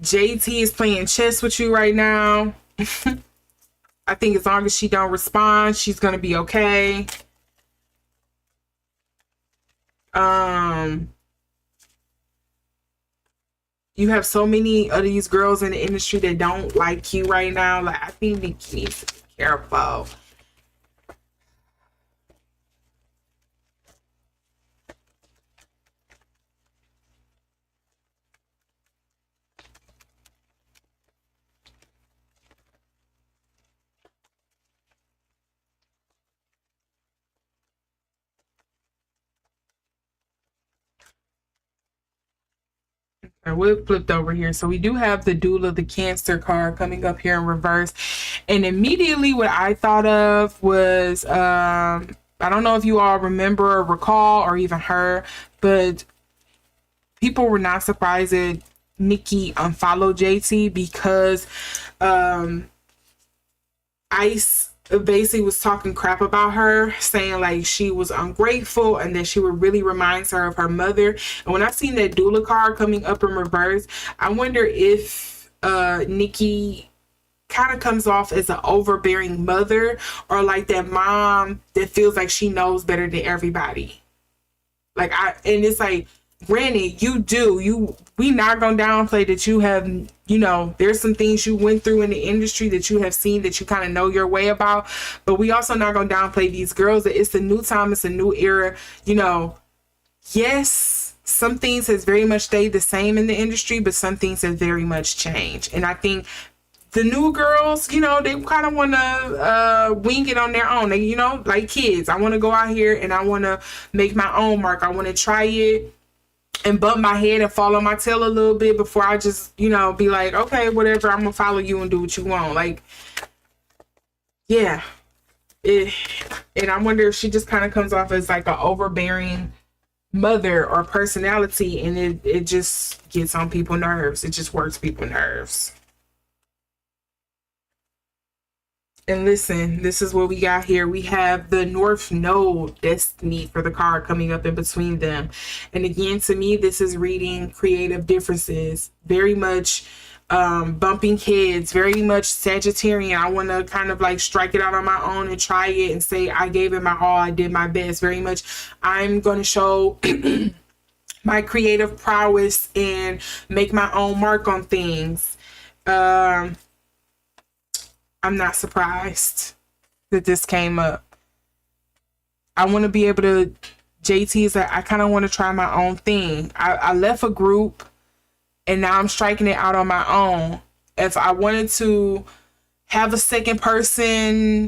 JT is playing chess with you right now. I think as long as she don't respond, she's gonna be okay. You have so many of these girls in the industry that don't like you right now. Like, I think Nicki needs to be careful. We're flipped over here. So we do have the Duel of the Cancer card coming up here in reverse. And immediately what I thought of was, I don't know if you all remember or recall or even heard, but people were not surprised that Nicki unfollowed JT because Ice basically was talking crap about her, saying like she was ungrateful and that she would really reminds her of her mother. And when I seen that doula card coming up in reverse, I wonder if Nicki kind of comes off as an overbearing mother, or like that mom that feels like she knows better than everybody. Like, and it's like, granted, we not gonna downplay that you have, you know, there's some things you went through in the industry that you have seen that you kind of know your way about, but we also not gonna downplay these girls that it's a new time, it's a new era. You know, yes, some things has very much stayed the same in the industry, but some things have very much changed. And I think the new girls, you know, they kind of want to wing it on their own. They, you know, like kids, I want to go out here and I want to make my own mark. I want to try it and bump my head and fall on my tail a little bit before I just, you know, be like, okay, whatever, I'm gonna follow you and do what you want. Like, yeah. And I wonder if she just kind of comes off as like an overbearing mother or personality, and it just gets on people's nerves. It just works people's nerves. And listen, this is what we got here. We have the North Node destiny for the card coming up in between them. And again, to me, this is reading creative differences. Very much bumping heads, very much Sagittarian. I want to kind of like strike it out on my own and try it and say, I gave it my all. I did my best. Very much, I'm going to show my creative prowess and make my own mark on things. I'm not surprised that this came up. I want to be able to JT is like, I kind of want to try my own thing. I left a group and now I'm striking it out on my own. If I wanted to have a second person,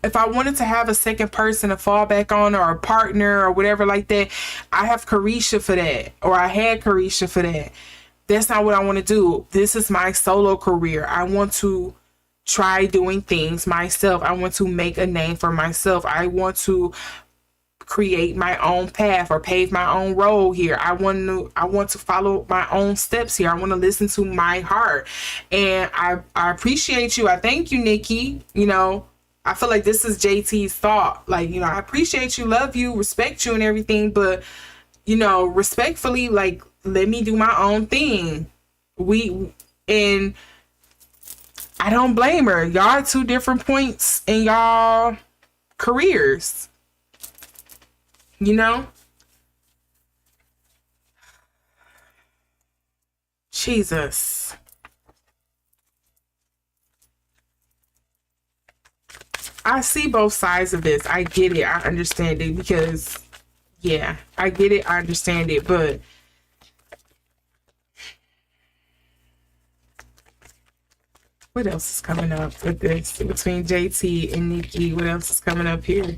if I wanted to have a second person to fall back on, or a partner or whatever like that, I have Carisha for that, or I had Carisha for that. That's not what I want to do. This is my solo career. I want to try doing things myself. I want to make a name for myself. I want to create my own path or pave my own road here. I want to follow my own steps here. I want to listen to my heart. And I appreciate you. I thank you, Nicki. You know, I feel like this is JT's thought. Like, you know, I appreciate you, love you, respect you and everything, but, you know, respectfully, like, let me do my own thing. And I don't blame her. Y'all are 2 different points in y'all careers. You know? Jesus. I see both sides of this. I get it. I understand it because, yeah, I get it. I understand it. But what else is coming up with this? Between JT and Nicki, what else is coming up here?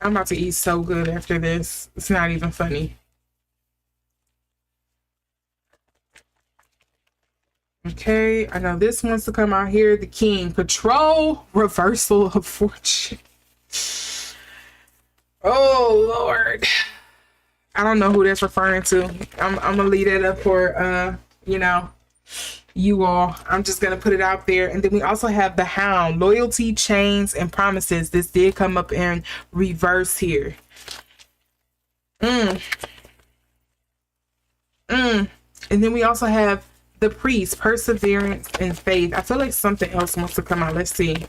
I'm about to eat so good after this. It's not even funny. Okay, I know this wants to come out here. The King. Patrol. Reversal of fortune. Oh, Lord. I don't know who that's referring to. I'm going to leave that up for, you know, you all. I'm just going to put it out there. And then we also have the Hound. Loyalty, chains, and promises. This did come up in reverse here. And then we also have the Priest. Perseverance and faith. I feel like something else wants to come out. Let's see. I'm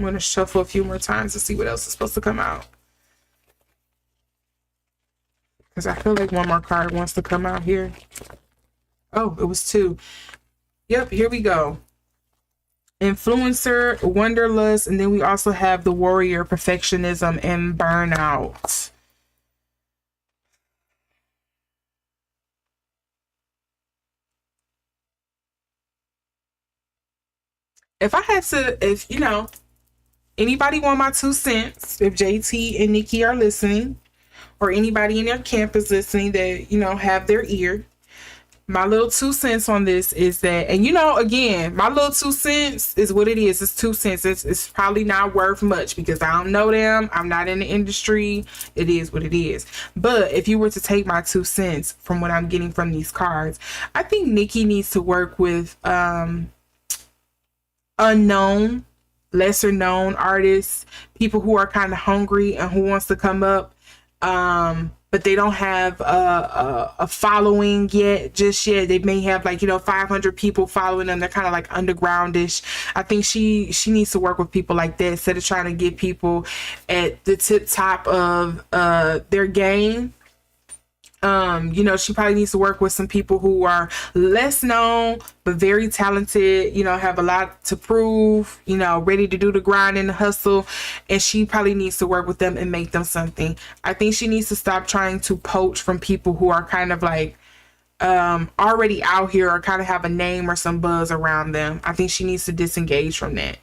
going to shuffle a few more times to see what else is supposed to come out. Because I feel like one more card wants to come out here. Oh, it was 2. Yep, here we go. Influencer, Wanderlust, and then we also have the Warrior, Perfectionism, and Burnout. If I had to, if, you know, anybody want my 2 cents, if JT and Nicki are listening, or anybody in their camp is listening that, you know, have their ear, my little 2 cents on this is that, and you know, again, my little 2 cents is what it is. It's 2 cents. It's probably not worth much because I don't know them. I'm not in the industry. It is what it is. But if you were to take my 2 cents from what I'm getting from these cards, I think Nicki needs to work with unknown, lesser known artists, people who are kind of hungry and who wants to come up. But they don't have a following just yet. They may have, like, you know, 500 people following them. They're kind of like undergroundish. I think she needs to work with people like that instead of trying to get people at the top of their game. You know, she probably needs to work with some people who are less known, but very talented, you know, have a lot to prove, you know, ready to do the grind and the hustle. And she probably needs to work with them and make them something. I think she needs to stop trying to poach from people who are kind of like already out here or kind of have a name or some buzz around them. I think she needs to disengage from that.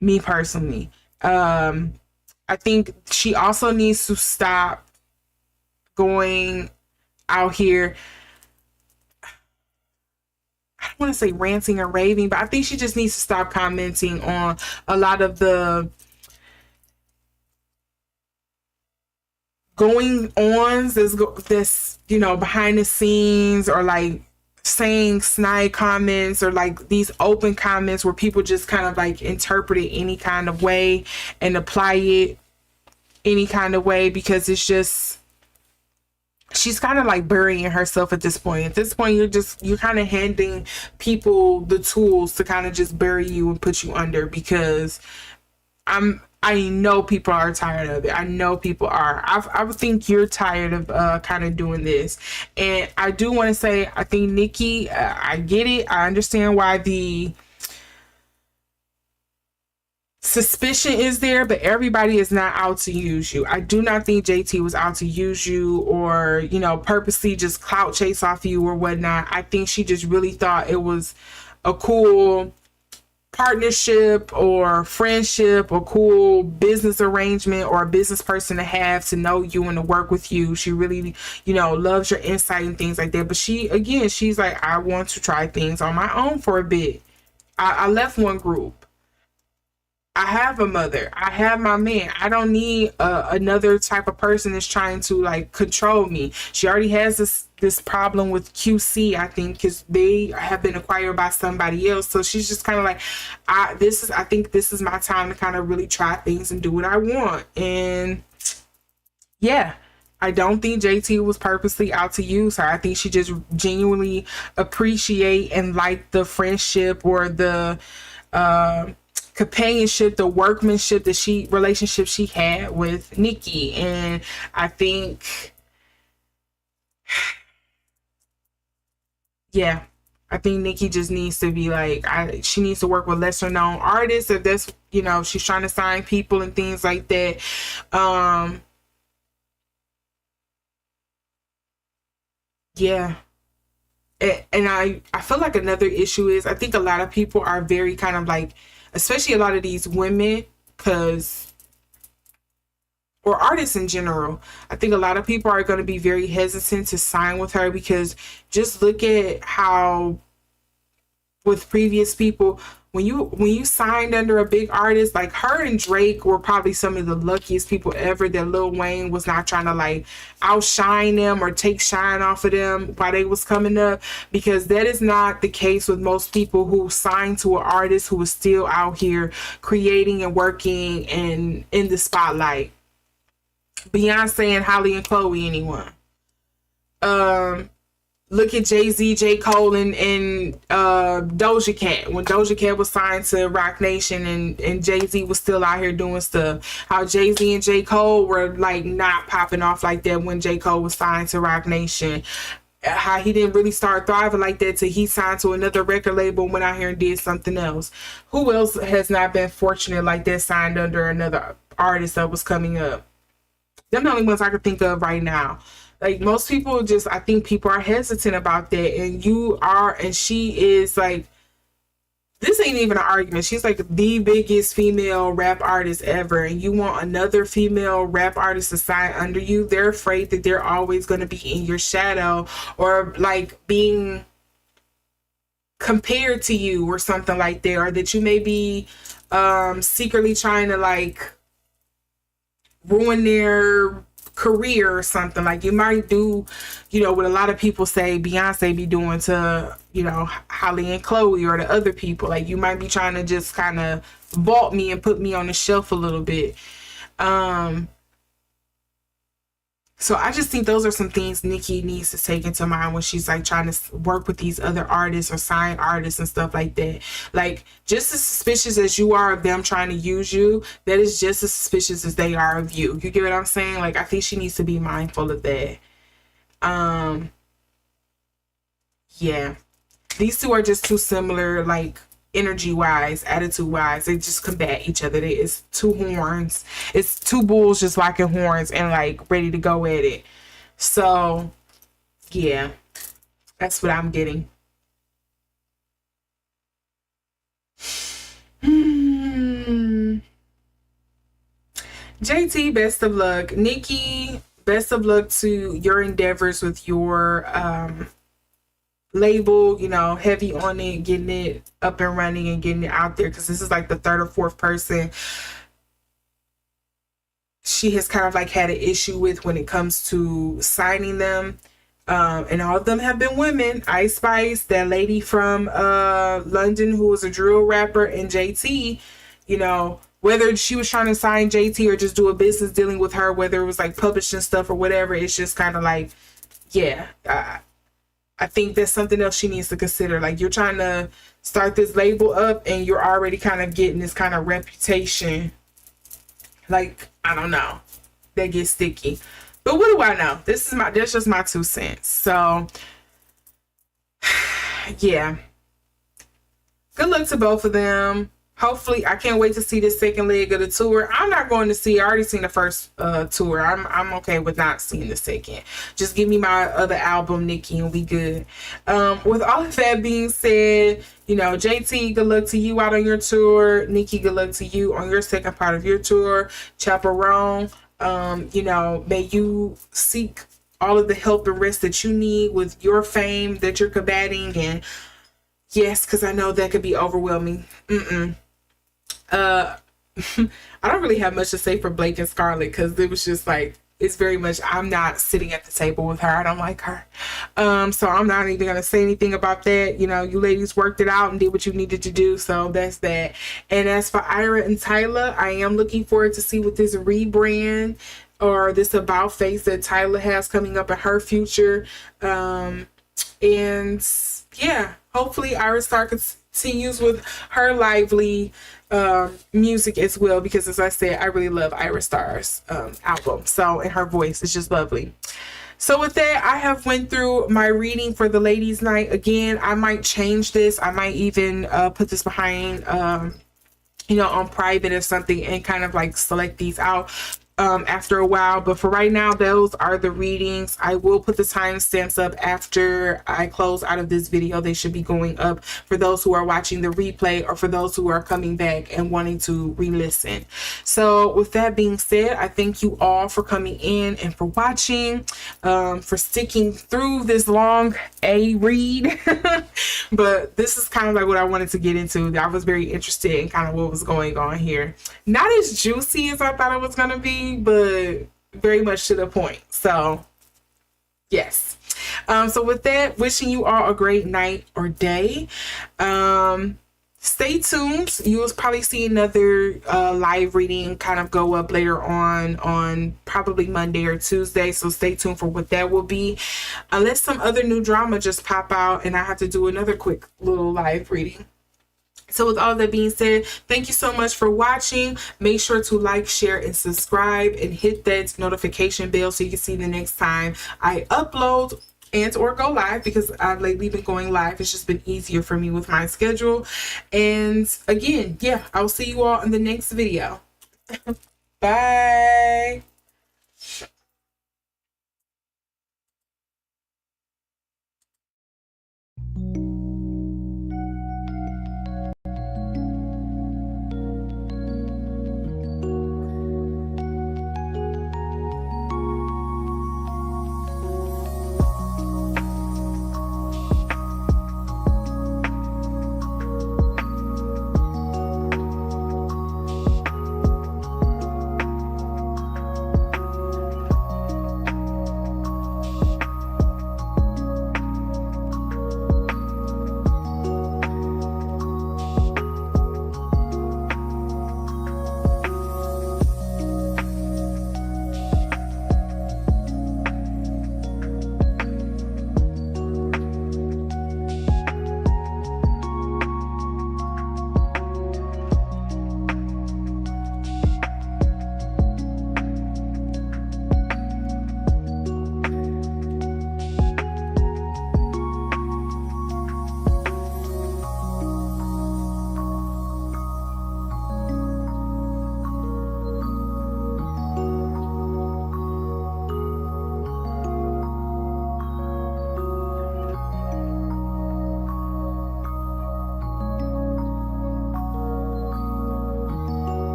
Me personally. I think she also needs to stop going out here, I don't want to say ranting or raving, but I think she just needs to stop commenting on a lot of the going ons this, you know, behind the scenes, or like saying snide comments, or like these open comments where people just kind of like interpret it any kind of way and apply it any kind of way, because it's just, she's kind of like burying herself at this point. At this point, you're kind of handing people the tools to kind of just bury you and put you under, because I know people are tired of it. I know people are. I would think you're tired of kind of doing this. And I do want to say, I think Nicki, I get it. I understand why the suspicion is there, but everybody is not out to use you. I do not think JT was out to use you or, you know, purposely just clout chase off you or whatnot. I think she just really thought it was a cool partnership or friendship or cool business arrangement or a business person to have, to know you and to work with you. She really, you know, loves your insight and things like that. But she, again, she's like, I want to try things on my own for a bit. I left one group. I have a mother. I have my man. I don't need another type of person that's trying to like control me. She already has this problem with QC, I think, because they have been acquired by somebody else. So she's just kind of like, I think this is my time to kind of really try things and do what I want. And yeah, I don't think JT was purposely out to use her. I think she just genuinely appreciate and like the friendship or the companionship, the workmanship, relationship she had with Nicki. And I think, yeah, I think Nicki just needs to be like, she needs to work with lesser known artists if that's, you know, she's trying to sign people and things like that. Yeah. And I feel like another issue is, I think a lot of people are very kind of like, especially a lot of these women, or artists in general, I think a lot of people are going to be very hesitant to sign with her, because just look at how with previous people, when you signed under a big artist, like her and Drake were probably some of the luckiest people ever that Lil Wayne was not trying to like outshine them or take shine off of them while they was coming up, because that is not the case with most people who signed to an artist who is still out here creating and working and in the spotlight. Beyonce and Holly and Chloe, anyone. Look at Jay-Z, J. Cole, and Doja Cat. When Doja Cat was signed to Roc Nation and Jay-Z was still out here doing stuff. How Jay-Z and J. Cole were like not popping off like that when J. Cole was signed to Roc Nation. How he didn't really start thriving like that till he signed to another record label and went out here and did something else. Who else has not been fortunate like that, signed under another artist that was coming up? Them the only ones I can think of right now. Like, most people just, I think people are hesitant about that. And you are, and she is like, this ain't even an argument. She's like the biggest female rap artist ever. And you want another female rap artist to sign under you. They're afraid that they're always going to be in your shadow, or like being compared to you or something like that. Or that you may be secretly trying to like ruin their career or something. Like, you might do, you know, what a lot of people say Beyonce be doing to, you know, Holly and Chloe or the other people. Like, you might be trying to just kind of vault me and put me on the shelf a little bit. So I just think those are some things Nicki needs to take into mind when she's like trying to work with these other artists or sign artists and stuff like that. Like, just as suspicious as you are of them trying to use you, that is just as suspicious as they are of you. You get what I'm saying? Like, I think she needs to be mindful of that. Yeah. These two are just too similar, like, energy wise, attitude wise. They just combat each other. It's two horns. It's two bulls just locking horns and like ready to go at it. So yeah, that's what I'm getting. JT, best of luck. Nicki, best of luck to your endeavors with your label, you know, heavy on it, getting it up and running and getting it out there, because this is like the third or fourth person she has kind of like had an issue with when it comes to signing them, and all of them have been women. Ice Spice, that lady from London who was a drill rapper, and JT, you know, whether she was trying to sign JT or just do a business dealing with her, whether it was like publishing stuff or whatever, it's just kind of like, yeah, I think that's something else she needs to consider. Like, you're trying to start this label up and you're already kind of getting this kind of reputation Like, I don't know. They get sticky. But what do I know? That's just my 2 cents. So yeah. Good luck to both of them. Hopefully, I can't wait to see the second leg of the tour. I'm not going to see. I already seen the first tour. I'm okay with not seeing the second. Just give me my other album, Nicki, and we good. With all of that being said, you know, JT, good luck to you out on your tour. Nicki, good luck to you on your second part of your tour. Chappell Roan, you know, may you seek all of the help and rest that you need with your fame that you're combating. And yes, because I know that could be overwhelming. I don't really have much to say for Blake and Scarlett, because it was just like, it's very much, I'm not sitting at the table with her. I don't like her. So I'm not even going to say anything about that. You know, you ladies worked it out and did what you needed to do. So that's that. And as for Ayra and Tyla, I am looking forward to see what this rebrand or this about face that Tyla has coming up in her future. And yeah, hopefully Ayra Star continues with her lively music as well, because as I said, I really love Ayra Star's album. So, and her voice is just lovely. So with that, I have went through my reading for the ladies' night. Again, I might change this. I might even put this behind you know, on private or something, and kind of like select these out after a while. But for right now, those are the readings. I will put the timestamps up after I close out of this video. They should be going up for those who are watching the replay, or for those who are coming back and wanting to re-listen. So with that being said, I thank you all for coming in and for watching, for sticking through this long read. But this is kind of like what I wanted to get into. I was very interested in kind of what was going on here. Not as juicy as I thought it was going to be, but very much to the point. So yes. So with that, wishing you all a great night or day. Stay tuned. You will probably see another live reading kind of go up later on probably Monday or Tuesday. So stay tuned for what that will be. Unless some other new drama just pop out and I have to do another quick little live reading. So with all that being said, thank you so much for watching. Make sure to like, share, and subscribe, and hit that notification bell so you can see the next time I upload and or go live, because I've lately been going live. It's just been easier for me with my schedule. And again, yeah, I'll see you all in the next video. Bye.